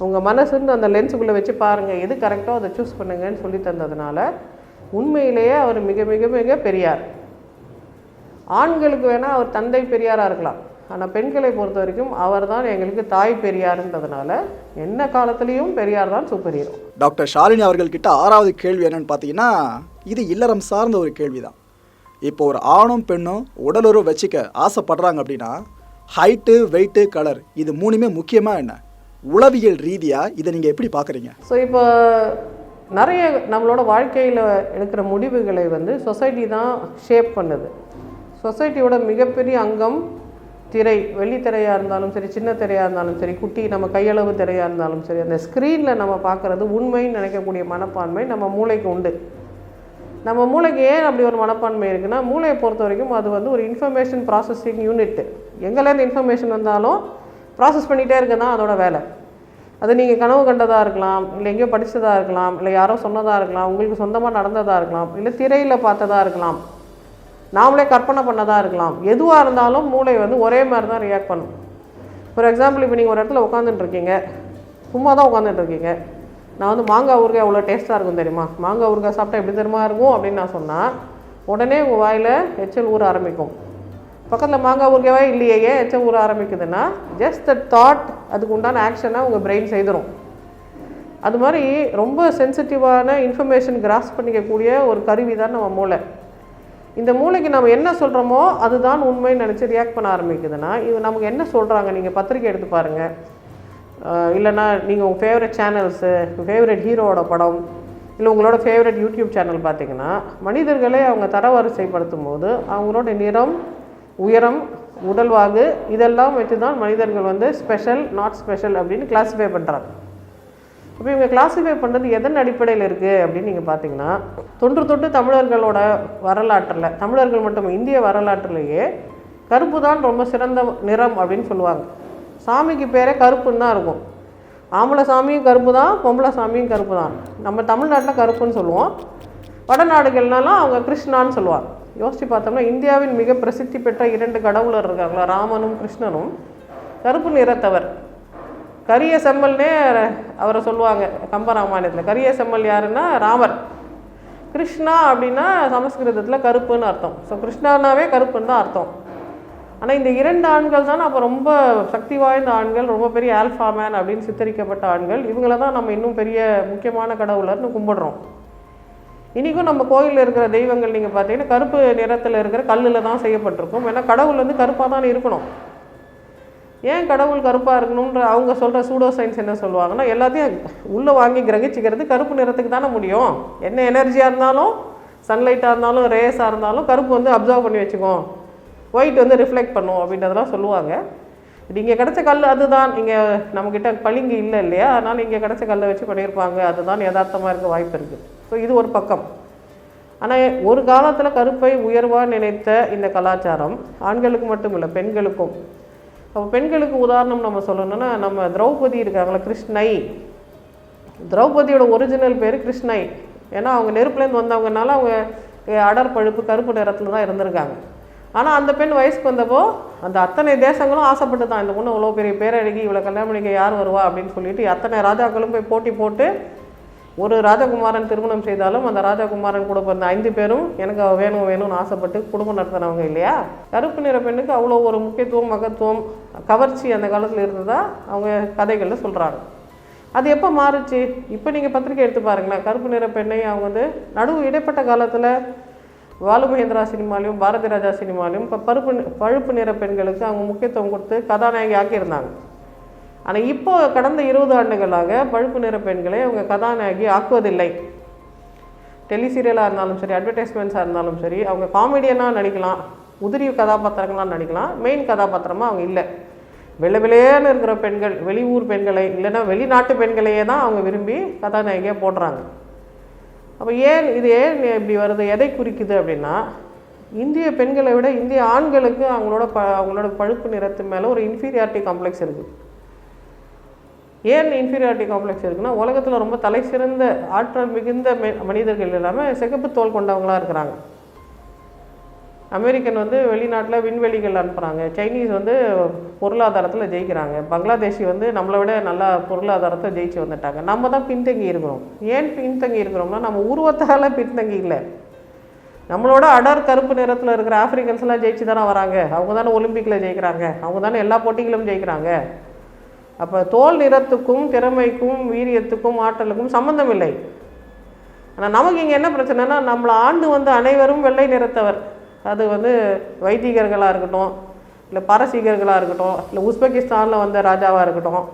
உங்கள் மனசுன்னு அந்த லென்ஸுக்குள்ளே வச்சு பாருங்கள், எது கரெக்டோ அதை சூஸ் பண்ணுங்கன்னு சொல்லி தந்ததுனால உண்மையிலேயே அவர் மிக மிக மிக பெரியார். ஆண்களுக்கு வேணால் அவர் தந்தை பெரியாராக இருக்கலாம், ஆனால் பெண்களை பொறுத்த வரைக்கும் அவர் தான் எங்களுக்கு தாய் பெரியாருன்றதுனால என்ன காலத்துலேயும் பெரியார் தான் சூப்பர் ஹீரோ. டாக்டர் ஷாலினி அவர்கள்கிட்ட 6வது கேள்வி என்னன்னு பார்த்தீங்கன்னா, இது இல்லறம் சார்ந்த ஒரு கேள்வி தான். இப்போ ஒரு ஆணும் பெண்ணும் உடலுறவு வச்சுக்க ஆசைப்படுறாங்க அப்படின்னா ஹைட்டு, வெயிட்டு, கலர் இது 3மே முக்கியமாக என்ன? உளவியல் ரீதியாக இதை நீங்கள் எப்படி பார்க்குறீங்க? ஸோ இப்போ நிறைய நம்மளோட வாழ்க்கையில் எடுக்கிற முடிவுகளை வந்து சொசைட்டி தான் ஷேப் பண்ணுது. சொசைட்டியோட மிகப்பெரிய அங்கம் திரை, வெள்ளித்திரையாக இருந்தாலும் சரி, சின்ன திரையாக இருந்தாலும் சரி, குட்டி நம்ம கையளவு திரையாக இருந்தாலும் சரி, அந்த ஸ்க்ரீனில் நம்ம பார்க்குறது உண்மைன்னு நினைக்கக்கூடிய மனப்பான்மை நம்ம மூளைக்கு உண்டு. நம்ம மூளைக்கு ஏன் அப்படி ஒரு மனப்பான்மை இருக்குன்னா, மூளையை பொறுத்த வரைக்கும் அது வந்து ஒரு இன்ஃபர்மேஷன் ப்ராசஸிங் யூனிட். எங்கேருந்து இன்ஃபர்மேஷன் வந்தாலும் ப்ராசஸ் பண்ணிகிட்டே இருக்க தான் அதோட வேலை. அது நீங்கள் கனவு கண்டதாக இருக்கலாம், இல்லை எங்கேயோ படித்ததாக இருக்கலாம், இல்லை யாரோ சொன்னதாக இருக்கலாம், உங்களுக்கு சொந்தமாக நடந்ததாக இருக்கலாம், இல்லை திரையில் பார்த்ததாக இருக்கலாம், நாமளே கற்பனை பண்ணதாக இருக்கலாம். எதுவாக இருந்தாலும் மூளை வந்து ஒரே மாதிரி தான் ரியாக்ட் பண்ணும். ஃபார் எக்ஸாம்பிள், இப்போ நீங்கள் ஒரு இடத்துல உட்காந்துட்டுருக்கீங்க, சும்மா தான் உட்காந்துட்டுருக்கீங்க, நான் வந்து மாங்காய் ஊறுகாய் எவ்வளோ டேஸ்ட்டாக இருக்கும் தெரியுமா, மாங்காய் ஊறுகாய் சாப்பிட்டா எப்படி தெரியுமா இருக்கும் அப்படின்னு நான் சொன்னால் உடனே உங்கள் வாயில் எச்சல் ஊற ஆரம்பிக்கும். பக்கத்தில் மாங்காய் ஊறுகாவே இல்லையே, ஏன் எச்சல் ஊற ஆரம்பிக்குதுன்னா ஜஸ்ட் த தாட், அதுக்கு உண்டான ஆக்ஷனை உங்கள் பிரெயின் செய்திடும். அது மாதிரி ரொம்ப சென்சிட்டிவான இன்ஃபர்மேஷன் கிராஸ் பண்ணிக்கக்கூடிய ஒரு கருவி தான் நம்ம மூளை. இந்த மூளைக்கு நம்ம என்ன சொல்கிறோமோ அதுதான் உண்மைன்னு நினச்சி ரியாக்ட் பண்ண ஆரம்பிக்குதுன்னா, இது நமக்கு என்ன சொல்கிறாங்க, நீங்கள் பத்திரிக்கை எடுத்து பாருங்கள், இல்லைனா நீங்கள் உங்கள் ஃபேவரட் சேனல்ஸு, ஃபேவரட் ஹீரோவோட படம், இல்லை உங்களோட ஃபேவரட் யூடியூப் சேனல் பார்த்தீங்கன்னா மனிதர்களை அவங்க தரவரிசைப்படுத்தும் போது அவங்களோட நிறம், உயரம், உடல்வாகு இதெல்லாம் வச்சு தான் மனிதர்கள் வந்து ஸ்பெஷல், நாட் ஸ்பெஷல் அப்படின்னு கிளாஸிஃபை பண்ணுறாங்க. இப்போ இவங்க கிளாஸிஃபை பண்ணுறது எதன் அடிப்படையில் இருக்குது அப்படின்னு நீங்கள் பார்த்தீங்கன்னா, தொன்று தமிழர்களோட வரலாற்றில், தமிழர்கள் மட்டும் இந்திய வரலாற்றிலேயே கருப்பு தான் ரொம்ப சிறந்த நிறம் அப்படின்னு சொல்லுவாங்க. சாமிக்கு பேரே கருப்புன்னு தான் இருக்கும். ஆம்பளை சாமியும் கருப்பு தான், பொம்பளை சாமியும் கருப்பு தான். நம்ம தமிழ்நாட்டில் கருப்புன்னு சொல்லுவோம், வடநாடுகள்னாலும் அவங்க கிருஷ்ணான்னு சொல்லுவாங்க. யோசித்து பார்த்தோம்னா இந்தியாவின் மிக பிரசித்தி பெற்ற 2 கடவுளர் இருக்காங்களா, ராமனும் கிருஷ்ணனும், கருப்பு நிறத்தவர். கரிய செம்மல்னே அவரை சொல்லுவாங்க கம்பராமாயணத்தில். கரிய செம்மல் யாருன்னா ராமர். கிருஷ்ணா அப்படின்னா சமஸ்கிருதத்தில் கருப்புன்னு அர்த்தம். ஸோ கிருஷ்ணானாவே கருப்புன்னு தான் அர்த்தம். ஆனால் இந்த 2 ஆண்கள் தான் அப்போ ரொம்ப சக்தி வாய்ந்த ஆண்கள், ரொம்ப பெரிய ஆல்ஃபா மேன் அப்படின்னு சித்தரிக்கப்பட்ட ஆண்கள். இவங்கள தான் நம்ம இன்னும் பெரிய முக்கியமான கடவுளர்னு கும்பிடுறோம். இன்றைக்கும் நம்ம கோயிலில் இருக்கிற தெய்வங்கள் நீங்கள் பார்த்தீங்கன்னா கருப்பு நிறத்தில் இருக்கிற கல்லில் தான் செய்யப்பட்டிருக்கும். ஏன்னா கடவுள் வந்து கருப்பாக தான் இருக்கணும். ஏன் கடவுள் கருப்பாக இருக்கணுன்ற அவங்க சொல்கிற சூடோ சயின்ஸ் என்ன சொல்லுவாங்கன்னா, எல்லாத்தையும் உள்ளே வாங்கி கிரகிச்சிக்கிறது கருப்பு நிறத்துக்கு தானே முடியும். என்ன எனர்ஜியாக இருந்தாலும், சன்லைட்டாக இருந்தாலும், ரேஸாக இருந்தாலும் கருப்பு வந்து அப்சர்வ் பண்ணி வச்சுக்கோம். ஒயிட் வந்து ரிஃப்ளெக்ட் பண்ணும் அப்படின்றதெல்லாம் சொல்லுவாங்க. இது இங்கே கிடச்ச கல் அதுதான், இங்கே நம்மக்கிட்ட பளிங்கு இல்லை இல்லையா, அதனால் இங்கே கிடச்ச கல்லை வச்சு பண்ணியிருப்பாங்க, அதுதான் யதார்த்தமாக இருக்க வாய்ப்பு இருக்குது. ஸோ இது ஒரு பக்கம். ஆனால் ஒரு காலத்தில் கருப்பை உயர்வாக நினைத்த இந்த கலாச்சாரம் ஆண்களுக்கு மட்டும் இல்லை, பெண்களுக்கும். அப்போ பெண்களுக்கு உதாரணம் நம்ம சொல்லணும்னா, நம்ம திரௌபதி இருக்காங்களா, கிருஷ்ணை. திரௌபதியோட ஒரிஜினல் பேர் கிருஷ்ணை. ஏன்னா அவங்க நெருப்புலேருந்து வந்தவங்கனால அவங்க அடர் பழுப்பு கருப்பு நிறத்தில் தான் இருந்திருக்காங்க. ஆனால் அந்த பெண் வயசுக்கு வந்தப்போ அந்த அத்தனை தேசங்களும் ஆசைப்பட்டு தான், இந்த பொண்ணு இவ்வளோ பெரிய பேரழகி, இவ்வளோ கல்யாணம் பண்ணிக்க யார் வருவா அப்படின்னு சொல்லிட்டு அத்தனை ராஜாக்களும் போய் போட்டி போட்டு ஒரு ராஜகுமாரன் திருமணம் செய்தாலும் அந்த ராஜகுமாரன் கூட பிறந்த 5 பேரும் எனக்கு வேணும் வேணும்னு ஆசைப்பட்டு குடும்பம் நடத்துனவங்க இல்லையா. கருப்பு நிற பெண்ணுக்கு அவ்வளோ ஒரு முக்கியத்துவம், மகத்துவம், கவர்ச்சி அந்த காலத்தில் இருந்ததா அவங்க கதைகளில் சொல்கிறாங்க. அது எப்போ மாறுச்சு? இப்போ நீங்கள் பத்திரிக்கை எடுத்து பாருங்களேன், கருப்பு நிற பெண்ணை அவங்க வந்து இடைப்பட்ட காலத்தில் பாலு மகேந்திரா சினிமாலையும் பாரதி ராஜா சினிமாலையும் இப்போ பழுப்பு நிற பெண்களுக்கு அவங்க முக்கியத்துவம் கொடுத்து கதாநாயகி ஆக்கியிருந்தாங்க. ஆனால் இப்போ கடந்த 20 ஆண்டுகளாக பழுப்பு நிற பெண்களை அவங்க கதாநாயகி ஆக்குவதில்லை. டெலிசீரியலாக இருந்தாலும் சரி, அட்வர்டைஸ்மெண்ட்ஸாக இருந்தாலும் சரி, அவங்க காமெடியனாக நடிக்கலாம், உதிரி கதாபாத்திரங்களாக நடிக்கலாம், மெயின் கதாபாத்திரமாக அவங்க இல்லை. வெள்ளைன்னு இருக்கிற பெண்கள், வெளியூர் பெண்களை இல்லைன்னா வெளிநாட்டு பெண்களையே தான் அவங்க விரும்பி கதாநாயகியாக போடுறாங்க. அப்போ இது ஏன் இப்படி வருது, எதை குறிக்குது அப்படின்னா, இந்திய பெண்களை விட இந்திய ஆண்களுக்கு அவங்களோட பழுப்பு நிறத்து மேலே ஒரு இன்ஃபீரியாரிட்டி காம்ப்ளெக்ஸ் இருக்குது. ஏன் இன்ஃபீரியாரிட்டி காம்ப்ளெக்ஸ் இருக்குன்னா, உலகத்தில் ரொம்ப தலை சிறந்த ஆற்றல் மிகுந்த மனிதர்கள் இல்லாமல் சிகப்பு தோல் கொண்டவங்களாக இருக்கிறாங்க. அமெரிக்கன் வந்து வெளிநாட்டில் விண்வெளிகள் அனுப்புகிறாங்க, சைனீஸ் வந்து பொருளாதாரத்தில் ஜெயிக்கிறாங்க, பங்களாதேஷி வந்து நம்மளை விட நல்லா பொருளாதாரத்தை ஜெயிச்சு வந்துட்டாங்க. நம்ம தான் பின்தங்கி இருக்கிறோம். ஏன் பின்தங்கி இருக்கிறோம்னா, நம்ம உருவத்தால் பின்தங்கி இல்லை, நம்மளோட அடர் கருப்பு நிறத்தில் இருக்கிற ஆஃப்ரிக்கன்ஸ்லாம் ஜெயிச்சு தானே வராங்க. அவங்க தானே ஒலிம்பிக்கில் ஜெயிக்கிறாங்க, அவங்க தானே எல்லா போட்டிகளும் ஜெயிக்கிறாங்க. அப்போ தோல் நிறத்துக்கும் திறமைக்கும் வீரியத்துக்கும் ஆற்றலுக்கும் சம்மந்தம் இல்லை. ஆனால் நமக்கு இங்கே என்ன பிரச்சனைனா, நம்மளை ஆண்டு வந்து அனைவரும் வெள்ளை நிறத்தவர். அது வந்து வைதிகர்களாக இருக்கட்டும், இல்லை பாரசீகர்களாக இருக்கட்டும், இல்லை உஸ்பெகிஸ்தானில் வந்த ராஜாவாக இருக்கட்டும்,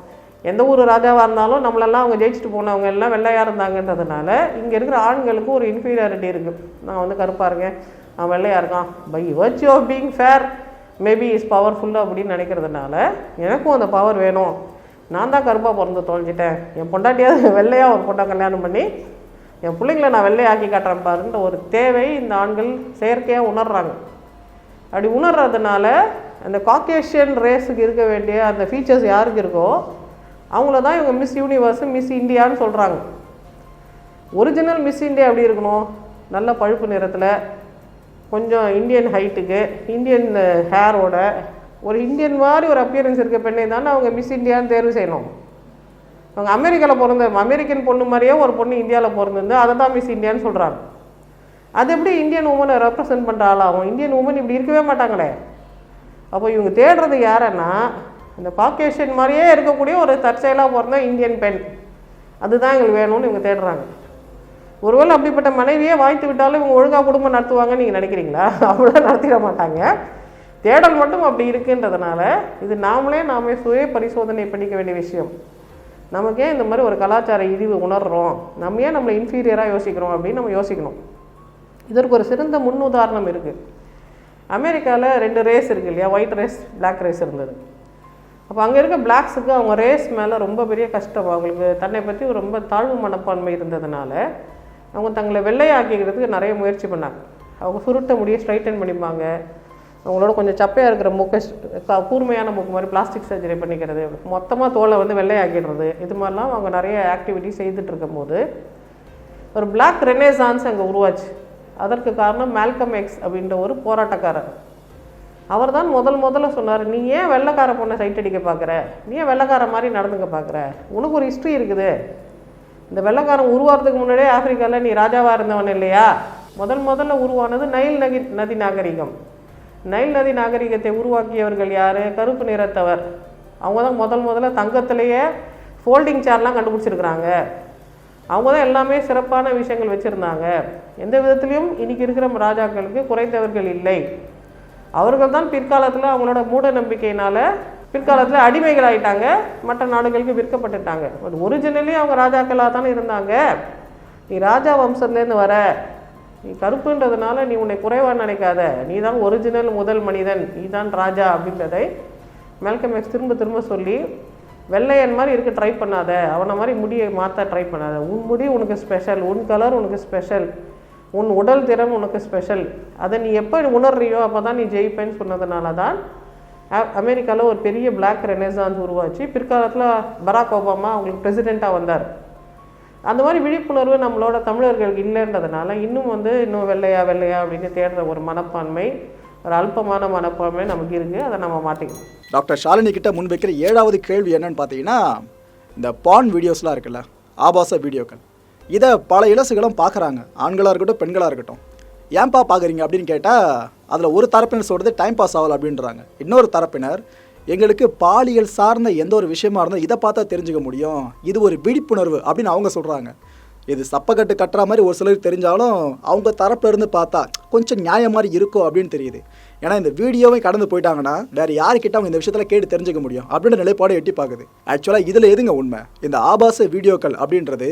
எந்த ஊர் ராஜாவாக இருந்தாலும் நம்மளெல்லாம் அவங்க ஜெயிச்சுட்டு போனவங்க எல்லாம் வெள்ளையாக இருந்தாங்கன்றதுனால இங்கே இருக்கிற ஆண்களுக்கு ஒரு இன்ஃபீரியாரிட்டி இருக்குது. நான் வந்து கருப்பாக இருக்கேன், நான் வெள்ளையாக இருக்கான், by virtue of being fair maybe is powerful அப்படின்னு நினைக்கிறதுனால எனக்கும் அந்த பவர் வேணும், நான் தான் கருப்பாக பிறந்து தொலைஞ்சிட்டேன், என் பொண்டாட்டியாவது வெள்ளையாக ஒரு பொண்ணை கல்யாணம் பண்ணி என் பிள்ளைங்களை நான் வெள்ளையாக்கி காட்டுறேன் பாருன்ற ஒரு தேவை இந்த ஆண்கள் செயற்கையாக உணர்றாங்க. அப்படி உணர்றதுனால அந்த காக்கேஷியன் ரேஸுக்கு இருக்க வேண்டிய அந்த ஃபீச்சர்ஸ் யாருக்கு இருக்கோ அவங்கள தான் இவங்க மிஸ் யூனிவர்ஸு மிஸ் இந்தியான்னு சொல்கிறாங்க. ஒரிஜினல் மிஸ் இந்தியா எப்படி இருக்கணும், நல்ல பழுப்பு நிறத்தில், கொஞ்சம் இந்தியன் ஹைட்டுக்கு, இந்தியன் ஹேரோட, ஒரு இந்தியன் மாதிரி ஒரு அப்பியரன்ஸ் இருக்க பெண்ணை தானே அவங்க மிஸ் இந்தியான்னு தேர்வு செய்யணும். அவங்க அமெரிக்காவில் பிறந்த அமெரிக்கன் பொண்ணு மாதிரியே ஒரு பொண்ணு இந்தியாவில் பிறந்திருந்து அதை தான் மிஸ் இந்தியான்னு சொல்கிறாங்க. அது எப்படி இந்தியன் உமனை ரெப்ரசன்ட் பண்ணுற ஆளாகும்? இந்தியன் உமன் இப்படி இருக்கவே மாட்டாங்களே. அப்போ இவங்க தேடுறது யாருன்னா, இந்த காக்கேஷியன் மாதிரியே இருக்கக்கூடிய ஒரு தற்செயலாக பிறந்த இந்தியன் பெண், அதுதான் எங்களுக்கு வேணும்னு இவங்க தேடுறாங்க. ஒருவேளை அப்படிப்பட்ட மனைவியே வாய்த்து விட்டாலும் இவங்க ஒழுங்காக குடும்பம் நடத்துவாங்கன்னு நீங்கள் நினைக்கிறீங்களா? அப்படிலாம் நடத்திட மாட்டாங்க. தேடல் மட்டும் அப்படி இருக்குன்றதுனால இது நாமே சுய பரிசோதனை பண்ணிக்க வேண்டிய விஷயம். நமக்கே இந்த மாதிரி ஒரு கலாச்சார இழிவு உணர்கிறோம், நம்ம ஏன் நம்மளை இன்ஃபீரியராக யோசிக்கிறோம் அப்படின்னு நம்ம யோசிக்கணும். இதற்கு ஒரு சிறந்த முன் உதாரணம் இருக்குது. அமெரிக்காவில் 2 ரேஸ் இருக்குது இல்லையா, ஒயிட் ரேஸ், பிளாக் ரேஸ் இருந்தது. அப்போ அங்கே இருக்க பிளாக்ஸுக்கு அவங்க ரேஸ் மேலே ரொம்ப பெரிய கஷ்டம், அவங்களுக்கு தன்னை பற்றி ரொம்ப தாழ்வு மனப்பான்மை இருந்ததுனால அவங்க தங்களை வெள்ளையாக்கிக்கிறதுக்கு நிறைய முயற்சி பண்ணாங்க. அவங்க சுருட்ட முடிய ஸ்ட்ரைட்டன் பண்ணிப்பாங்க, அவங்களோட கொஞ்சம் சப்பையாக இருக்கிற மூக்கை கூர்மையான மூக்கு மாதிரி பிளாஸ்டிக் சர்ஜரி பண்ணிக்கிறது, மொத்தமாக தோலை வந்து வெள்ளையாக்கிடுறது, இது மாதிரிலாம் அவங்க நிறைய ஆக்டிவிட்டி செய்துட்டு இருக்கும்போது ஒரு பிளாக் ரெனேசான்ஸ் அங்கே உருவாச்சு. அதற்கு காரணம் மால்கம் எக்ஸ் அப்படின்ற ஒரு போராட்டக்காரர். அவர் தான் முதல்ல சொன்னார், நீ ஏன் வெள்ளைக்கார பொண்ணை சைட் அடிக்க பார்க்குற, நீ ஏன் வெள்ளைக்கார மாதிரி நடந்துக்க பார்க்குற, உனக்கு ஒரு ஹிஸ்ட்ரி இருக்குது, இந்த வெள்ளைக்காரன் உருவாகிறதுக்கு முன்னாடியே ஆப்பிரிக்காவில் நீ ராஜாவாக இருந்தவன் இல்லையா. முதல்ல உருவானது நைல் நதி நாகரிகம். நைல் நதி நாகரிகத்தை உருவாக்கியவர்கள் யார்? கருப்பு நிறத்தவர். அவங்க தான் முதல்ல தங்கத்திலேயே ஃபோல்டிங் சேர்லாம் கண்டுபிடிச்சிருக்கிறாங்க. அவங்க தான் எல்லாமே சிறப்பான விஷயங்கள் வச்சுருந்தாங்க. எந்த விதத்துலேயும் இன்றைக்கி இருக்கிற ராஜாக்களுக்கு குறைந்தவர்கள் இல்லை. அவர்கள் தான் பிற்காலத்தில் அவங்களோட மூட நம்பிக்கையினால் பிற்காலத்தில் அடிமைகள் ஆகிட்டாங்க, மற்ற நாடுகளுக்கு விற்கப்பட்டுட்டாங்க. பட் ஒரிஜினலி அவங்க ராஜாக்களாக தானே இருந்தாங்க. நீ ராஜா வம்சத்துலேருந்து வர, நீ கருப்புன்றதுனால நீ உன்னை குறைவாக நினைக்காத, நீ தான் ஒரிஜினல் முதல் மனிதன், நீ தான் ராஜா அப்படின்றதை மேல்கம் எக்ஸ் திரும்ப திரும்ப சொல்லி, வெள்ளையன் மாதிரி இருக்க ட்ரை பண்ணாத, அவனை மாதிரி முடியை மாற்ற ட்ரை பண்ணாத, உன் முடி உனக்கு ஸ்பெஷல், உன் கலர் உனக்கு ஸ்பெஷல், உன் உடல் திறம் உனக்கு ஸ்பெஷல், அதை நீ எப்போ உணர்றியோ அப்போ தான் நீ ஜெயிப்பேன்னு சொன்னதுனால தான் அமெரிக்காவில் ஒரு பெரிய பிளாக் ரெனெசான்ஸ் உருவாச்சு. பிற்காலத்தில் பராக் ஒபாமா அவங்களுக்கு பிரசிடெண்ட்டாக வந்தார். அந்த மாதிரி விழிப்புணர்வு நம்மளோட தமிழர்களுக்கு இல்லைன்றதுனால இன்னும் வெள்ளையா வெள்ளையா அப்படின்னு தேடுற ஒரு மனப்பான்மை, ஒரு அல்பமான மனப்பான்மை நமக்கு இருக்குது. அதை நம்ம மாற்றிக்கணும். டாக்டர் ஷாலினி கிட்ட முன்வைக்கிற 7வது கேள்வி என்னன்னு பார்த்தீங்கன்னா, இந்த பான் வீடியோஸ்லாம் இருக்குல்ல, ஆபாச வீடியோக்கள், இதை பல இளசுகளும் பார்க்குறாங்க, ஆண்களாக இருக்கட்டும் பெண்களாக இருக்கட்டும். ஏன்பா பார்க்குறீங்க அப்படின்னு கேட்டால், அதில் ஒரு தரப்பினர் சொல்கிறது டைம் பாஸ் ஆகலை அப்படின்றாங்க. இன்னொரு தரப்பினர், எங்களுக்கு பாலியல் சார்ந்த எந்த ஒரு விஷயமா இருந்தால் இதை பார்த்தா தெரிஞ்சுக்க முடியும், இது ஒரு விழிப்புணர்வு அப்படின்னு அவங்க சொல்கிறாங்க. இது சப்பக்கட்டு கட்டுற மாதிரி ஒரு சிலருக்கு தெரிஞ்சாலும் அவங்க தரப்புல இருந்து பார்த்தா கொஞ்சம் நியாயம் மாதிரி இருக்கும் அப்படின்னு தெரியுது. ஏன்னா இந்த வீடியோவை கடந்து போயிட்டாங்கன்னா வேறு யாருக்கிட்ட அவங்க இந்த விஷயத்தில் கேட்டு தெரிஞ்சுக்க முடியும் அப்படின்ற நிலைப்பாடு எட்டி பார்க்குது. ஆக்சுவலாக இதில் எதுங்க உண்மை? இந்த ஆபாச வீடியோக்கள் அப்படின்றது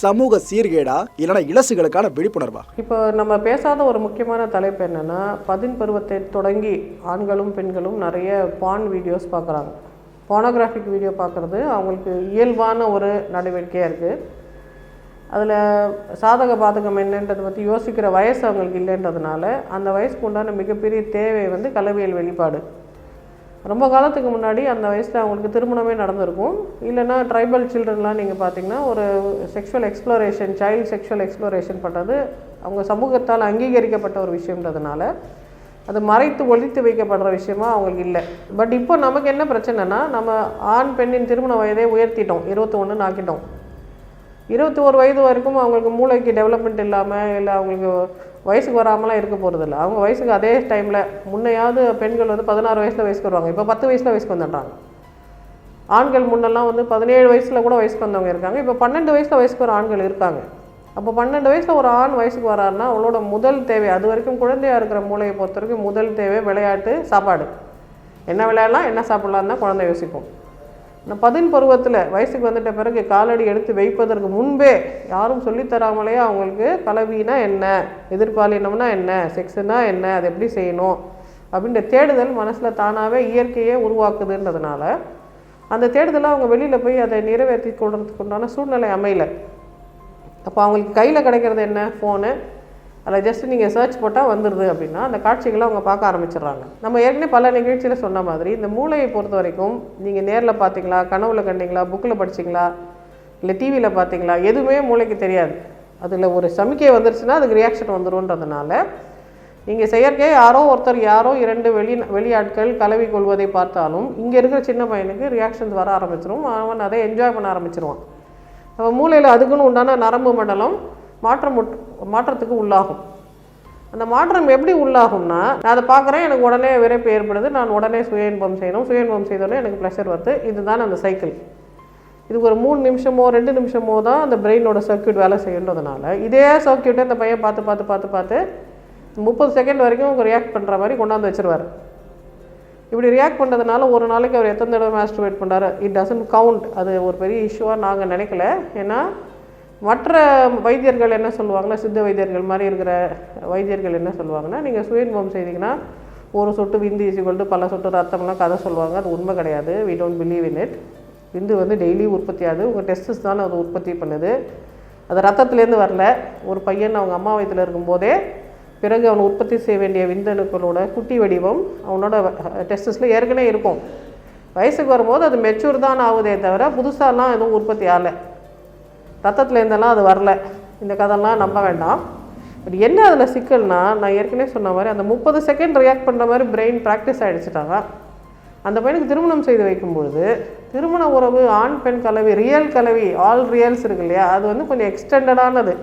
சமூக சீர்கேடா இல்லைனா இளசுகளுக்கான விழிப்புணர்வா? இப்போ நம்ம பேசாத ஒரு முக்கியமான தலைப்பு என்னென்னா, 10 பருவத்தை தொடங்கி ஆண்களும் பெண்களும் நிறைய பான் வீடியோஸ் பார்க்குறாங்க. போனோகிராஃபிக் வீடியோ பார்க்குறது அவங்களுக்கு இயல்பான ஒரு நடவடிக்கையாக இருக்குது. அதில் சாதக பாதகம் என்னன்றதை பற்றி யோசிக்கிற வயசு அவங்களுக்கு இல்லைன்றதுனால அந்த வயசுக்கு உண்டான மிகப்பெரிய தேவை கலவியல் வெளிப்பாடு. ரொம்ப காலத்துக்கு முன்னாடி அந்த வயசில் அவங்களுக்கு திருமணமே நடந்திருக்கும். இல்லைன்னா ட்ரைபல் சில்ட்ரன்லாம் நீங்கள் பார்த்தீங்கன்னா ஒரு sexual exploration, child sexual exploration பண்ணுறது அவங்க சமூகத்தால் அங்கீகரிக்கப்பட்ட ஒரு விஷயன்றதுனால அது மறைத்து ஒழித்து வைக்கப்படுற விஷயமா அவங்களுக்கு இல்லை. பட் இப்போ நமக்கு என்ன பிரச்சனைனா, நம்ம ஆண் பெண்ணின் திருமண வயதை உயர்த்திட்டோம், 21 ஆக்கிட்டோம். 21 வயது வரைக்கும் அவங்களுக்கு மூளைக்கு டெவலப்மெண்ட் இல்லாமல் இல்லை அவங்களுக்கு வயசுக்கு வராமலாம் இருக்க போகிறதில்ல. அவங்க வயசுக்கு அதே டைமில் முன்னையாவது பெண்கள் 16 வயசில் வயசுக்கு வருவாங்க, இப்போ 10 வயசில் வயசுக்கு வந்துடுறாங்க. ஆண்கள் முன்னெல்லாம் 17 வயசில் கூட வயசுக்கு வந்தவங்க இருக்காங்க. இப்போ 12 வயசில் வயசுக்கு வர ஆண்கள் இருக்காங்க. அப்போ 12 வயசில் ஒரு ஆண் வயசுக்கு வராருன்னா அவளோட முதல் தேவை, அது வரைக்கும் குழந்தையாக இருக்கிற மூளையை பொறுத்த வரைக்கும் முதல் தேவை விளையாட்டு, சாப்பாடு. என்ன விளையாடலாம் என்ன சாப்பிட்லாம் தான் குழந்தை யோசிப்போம். இந்த 10 பருவத்தில் வயசுக்கு வந்துட்ட பிறகு காலடி எடுத்து வைப்பதற்கு முன்பே யாரும் சொல்லித்தராமலே அவங்களுக்கு கலவினா என்ன, எதிர்பாலினம்னா என்ன, செக்ஸுனா என்ன, அது எப்படி செய்யணும் அப்படின்ற தேடுதல் மனசில் தானாகவே இயற்கையே உருவாக்குதுன்றதுனால அந்த தேடுதலை அவங்க வெளியில் போய் அதை நிறைவேற்றி கொள்றதுக்கு உண்டான சூழ்நிலை அமையலை. அப்போ அவங்களுக்கு கையில் கிடைக்கிறது என்ன, ஃபோனு. அதில் ஜஸ்ட்டு நீங்கள் சர்ச் போட்டால் வந்துடுது அப்படின்னா அந்த காட்சிகளை அவங்க பார்க்க ஆரம்பிச்சிடுறாங்க. நம்ம ஏற்கனவே பல நிகழ்ச்சியில் சொன்ன மாதிரி இந்த மூளையை பொறுத்த வரைக்கும் நீங்கள் நேரில் பார்த்தீங்களா, கனவுல கண்டீங்களா, புக்கில் படிச்சிங்களா, இல்லை டிவியில் பார்த்தீங்களா, எதுவுமே மூளைக்கு தெரியாது. அதில் ஒரு சமிக்கை வந்துருச்சுன்னா அதுக்கு ரியாக்ஷன் வந்துடும்ன்றதுனால நீங்கள் செயற்கை யாரோ 2 வெளியாட்கள் கலவி கொள்வதை பார்த்தாலும் இங்கே இருக்கிற சின்ன பையனுக்கு ரியாக்ஷன்ஸ் வர ஆரம்பிச்சிடும். அவன் அதை என்ஜாய் பண்ண ஆரம்பிச்சிருவான். நம்ம மூளையில் அதுக்குன்னு உண்டான நரம்பு மண்டலம் மாற்றத்துக்கு உள்ளாகும். அந்த மாற்றம் எப்படி உள்ளாகும்னா, நான் அதை பார்க்குறேன், எனக்கு உடனே விரைப்பு ஏற்படுது, நான் உடனே சுய இன்பம் செய்யணும், சுய இன்பம் செய்தோடனே எனக்கு ப்ளஷர் வருது. இதுதான் அந்த சைக்கிள். இது ஒரு 3 நிமிஷமோ 2 நிமிஷமோ தான் அந்த பிரெயினோட சர்க்கியூட் வேலை செய்யன்றதுனால இதே சர்க்கியூட்டை இந்த பையன் பார்த்து 30 செகண்ட் வரைக்கும் ரியாக்ட் பண்ணுற மாதிரி கொண்டாந்து வச்சுருவார். இப்படி ரியாக்ட் பண்ணுறதுனால ஒரு நாளைக்கு அவர் எத்தனை தடவை மாஸ்டர்பேட் பண்ணுறாரு, இட் டசன்ட் கவுண்ட். அது ஒரு பெரிய இஷ்யூவாக நாங்கள் நினைக்கல. ஏன்னா மற்ற வைத்தியர்கள் என்ன சொல்லுவாங்கன்னா, சித்த வைத்தியர்கள் மாதிரி இருக்கிற வைத்தியர்கள் என்ன சொல்லுவாங்கன்னா, நீங்கள் சுய இன்பம் செய்தீங்கன்னா ஒரு சொட்டு விந்து ஈஸிக்கொண்டு பல சொட்டு ரத்தம்லாம் கதை சொல்லுவாங்க. அது உண்மை கிடையாது. We don't believe in it. விந்து டெய்லி உற்பத்தி ஆகுது. உங்கள் டெஸ்டஸ் தானே அது உற்பத்தி பண்ணுது. அது ரத்தத்துலேருந்து வரல. ஒரு பையன் அவங்க அம்மா வயிற்றில் இருக்கும்போதே பிறகு அவன் உற்பத்தி செய்ய வேண்டிய விந்தணுக்களோட குட்டி வடிவம் அவனோட டெஸ்டஸில் ஏற்கனவே இருக்கும். வயசுக்கு வரும்போது அது மெச்சூர் தான் ஆகுதே தவிர புதுசாலாம் எதுவும் உற்பத்தி ஆகலை. ரத்தத்துலேருந்தெல்லாம் அது வரல. இந்த கதைலாம் நம்ப வேண்டாம். பட் என்ன அதில் சிக்கல்னா, நான் ஏற்கனவே சொன்ன மாதிரி அந்த 30 செகண்ட் ரியாக்ட் பண்ணுற மாதிரி பிரெயின் ப்ராக்டிஸ் ஆகிடுச்சிட்டாங்க. அந்த பையனுக்கு திருமணம் செய்து வைக்கும்பொழுது திருமண உறவு ஆண் பெண் கலவி, ரியல் கலவி, ஆல் ரியல்ஸ் இருக்கு இல்லையா, அது கொஞ்சம் எக்ஸ்டெண்டடானது.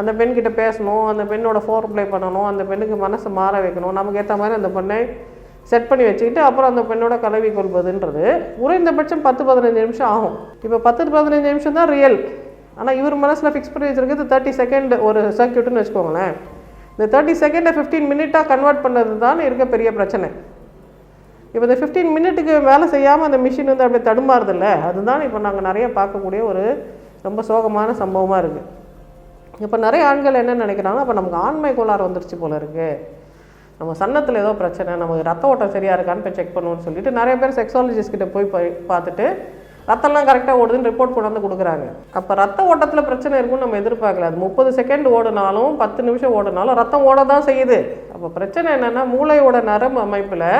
அந்த பெண்கிட்ட பேசணும், அந்த பெண்ணோட ஃபோர் ப்ளே பண்ணணும், அந்த பெண்ணுக்கு மனசை மாற வைக்கணும், நமக்கு ஏற்ற மாதிரி அந்த பெண்ணை செட் பண்ணி வச்சுக்கிட்டு அப்புறம் அந்த பெண்ணோட கலவி கொள்வதுன்றது குறைந்தபட்சம் 10-15 நிமிஷம் ஆகும். இப்போ 10-15 நிமிஷம் தான் ரியல். ஆனால் இவர் மனசில் ஃபிக்ஸ் பண்ணி வச்சுருக்கிறது 30 செகண்ட் ஒரு சர்க்கியூட்டுன்னு வச்சுக்கோங்களேன். இந்த 30 செகண்டை 15 மினிட்டாக கன்வெர்ட் பண்ணது தான் இருக்க பெரிய பிரச்சனை. இப்போ இந்த 15 மினிட்டுக்கு வேலை செய்யாமல் அந்த மிஷின் அப்படியே தடுமாறுதில்ல, அதுதான் இப்போ நாங்கள் நிறைய பார்க்கக்கூடிய ஒரு ரொம்ப சோகமான சம்பவமாக இருக்குது. இப்போ நிறைய ஆண்கள் என்ன நினைக்கிறாங்கன்னா, அப்போ நமக்கு ஆண்மை கோளாறு வந்துருச்சு போல இருக்குது, நம்ம சன்னத்தில் ஏதோ பிரச்சனை, நமக்கு ரத்த ஓட்டம் சரியாக இருக்கான்னு போய் செக் பண்ணுவோன்னு சொல்லிட்டு நிறைய பேர் செக்ஸாலஜிஸ்ட் கிட்ட போய் பார்த்துட்டு ரத்தம்லாம் கரெக்டாக ஓடுதுன்னு ரிப்போர்ட் கொண்டாந்து கொடுக்குறாங்க. அப்போ ரத்த ஓட்டத்தில் பிரச்சனை இருக்குன்னு நம்ம எதிர்பார்க்கல. அது 30 செகண்ட் ஓடினாலும் 10 நிமிஷம் ஓடினாலும் ரத்தம் ஓட தான் செய்யுது. அப்போ பிரச்சனை என்னென்னா, மூளையோட நரம்பு அமைப்பில்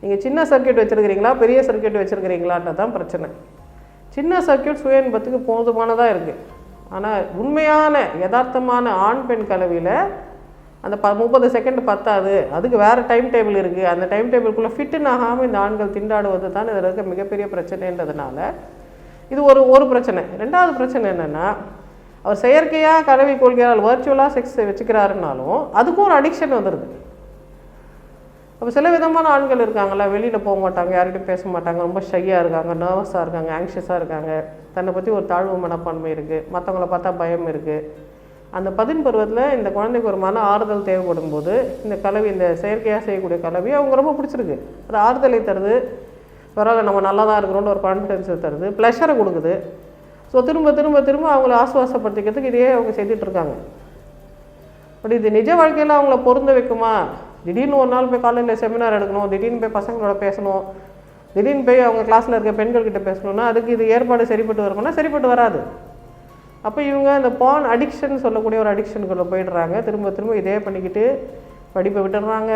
நீங்கள் சின்ன சர்க்கியூட் வச்சுருக்கிறீங்களா பெரிய சர்க்கியூட் வச்சுருக்கிறீங்களான்றது தான் பிரச்சனை. சின்ன சர்க்கியூட் சுய இன்பத்துக்கு போதுமானதாக இருக்குது. ஆனால் உண்மையான யதார்த்தமான ஆண் பெண் கலவியில் அந்த 30 செகண்ட் பத்தாது, அதுக்கு வேறு டைம் டேபிள் இருக்குது. அந்த டைம் டேபிள்குள்ளே ஃபிட்டுன்னு ஆகாமல் இந்த ஆண்கள் திண்டாடுவது தான் இதில் இருக்க மிகப்பெரிய பிரச்சனைன்றதுனால இது ஒரு பிரச்சனை. ரெண்டாவது பிரச்சனை என்னென்னா, அவர் செயற்கையாக கலவி கொள்கிறார், வர்ச்சுவலாக செக்ஸ் வச்சுக்கிறாருனாலும் அதுக்கும் ஒரு அடிக்ஷன் வந்துடுது. அப்போ சில விதமான ஆண்கள் இருக்காங்களா, வெளியில் போக மாட்டாங்க, யார்கிட்டையும் பேச மாட்டாங்க, ரொம்ப ஷையாக இருக்காங்க, நர்வஸாக இருக்காங்க, ஆங்ஷியஸாக இருக்காங்க, தன்னை பற்றி ஒரு தாழ்வு மனப்பான்மை இருக்குது, மற்றவங்கள பார்த்தா பயம் இருக்குது. அந்த 10 பருவத்தில் இந்த குழந்தைக்கு ஒரு மன ஆறுதல் தேவைப்படும் போது இந்த கலவி, இந்த செயற்கையாக செய்யக்கூடிய கலவி அவங்க ரொம்ப பிடிச்சிருக்கு. அது ஆறுதலை தருது, பரவாயில்ல நம்ம நல்லா தான் இருக்கிறோன்னு ஒரு கான்ஃபிடென்ஸை தருது, ப்ளஷரை கொடுக்குது. ஸோ திரும்ப திரும்ப திரும்ப அவங்கள ஆசுவாசப்படுத்திக்கிறதுக்கு இதையே அவங்க செஞ்சிட்ருக்காங்க. பட் இது நிஜ வாழ்க்கையில் அவங்கள பொருந்த வைக்குமா? திடீர்னு ஒரு நாள் போய் காலையில் செமினார் எடுக்கணும், திடீர்னு போய் பசங்களோட பேசணும், திடீர்னு போய் அவங்க கிளாஸில் இருக்க பெண்கள்கிட்ட பேசணுன்னா அதுக்கு இது ஏற்பாடு சரிப்பட்டு வருமானா சரிப்பட்டு வராது. அப்போ இவங்க இந்த பான் அடிக்ஷன் சொல்லக்கூடிய ஒரு அடிக்ஷனுக்குள்ளே போயிடுறாங்க. திரும்ப திரும்ப இதே பண்ணிக்கிட்டு படிப்பை விட்டுடுறாங்க,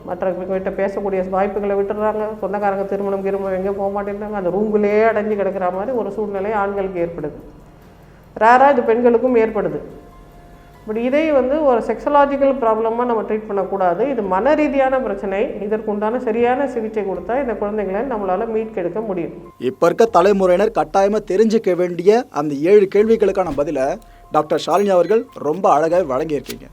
மற்றவங்ககிட்ட பேசக்கூடிய வாய்ப்புகளை விட்டுடுறாங்க, சொந்தக்காரங்க திருமணம் எங்கேயும் போக மாட்டேங்கிறாங்க, அந்த ரூம்குள்ளேயே அடைஞ்சு கிடக்கிற மாதிரி ஒரு சூழ்நிலை ஆண்களுக்கு ஏற்படுது. ரேராக இது பெண்களுக்கும் ஏற்படுது. பட் இதை ஒரு செக்ஸாலஜிக்கல் ப்ராப்ளமாக நம்ம ட்ரீட் பண்ணக்கூடாது. இது மன ரீதியான பிரச்சனை. இதற்குண்டான சரியான சிகிச்சை கொடுத்தா இந்த குழந்தைங்களை நம்மளால் மீட்கெடுக்க முடியும். இப்போ இருக்க தலைமுறையினர் கட்டாயமாக தெரிஞ்சுக்க வேண்டிய அந்த 7 கேள்விகளுக்கான பதிலை டாக்டர் ஷாலினி அவர்கள் ரொம்ப அழகாக வழங்கியிருக்கீங்க.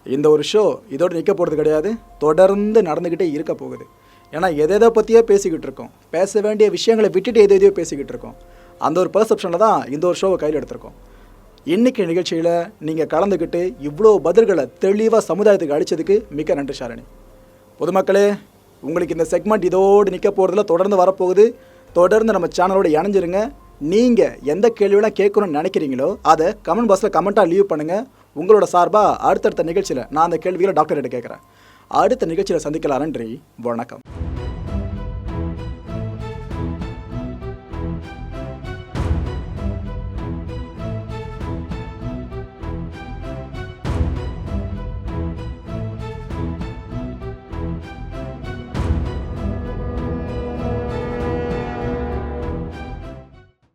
இந்த ஒரு ஷோ இதோடு நிற்க போகிறது கிடையாது, தொடர்ந்து நடந்துக்கிட்டே இருக்க போகுது. ஏன்னா எதை பற்றியோ பேசிக்கிட்டு இருக்கோம், பேச வேண்டிய விஷயங்களை விட்டுட்டு எதையோ பேசிக்கிட்டு இருக்கோம். அந்த ஒரு பெர்செப்ஷனில் தான் இந்த ஒரு ஷோவை கையில் எடுத்திருக்கோம். இன்றைக்கி நிகழ்ச்சியில் நீங்கள் கலந்துக்கிட்டு இவ்வளோ பதில்களை தெளிவாக சமுதாயத்துக்கு அளித்ததுக்கு மிக்க நன்றி ஷாலினி. பொதுமக்களே, உங்களுக்கு இந்த செக்மெண்ட் இதோடு நிற்க போகிறதுல தொடர்ந்து வரப்போகுது. தொடர்ந்து நம்ம சேனலோடு இணைஞ்சிருங்க. நீங்கள் எந்த கேள்வியெல்லாம் கேட்கணும்னு நினைக்கிறீங்களோ அதை கமெண்ட் பாக்ஸில் கமெண்ட்டாக லீவ் பண்ணுங்கள். உங்களோட சார்பாக அடுத்தடுத்த நிகழ்ச்சியில் நான் அந்த கேள்விகளை டாக்டர்கிட்ட கேட்குறேன். அடுத்த நிகழ்ச்சியில் சந்திக்கலாம். நன்றி, வணக்கம்.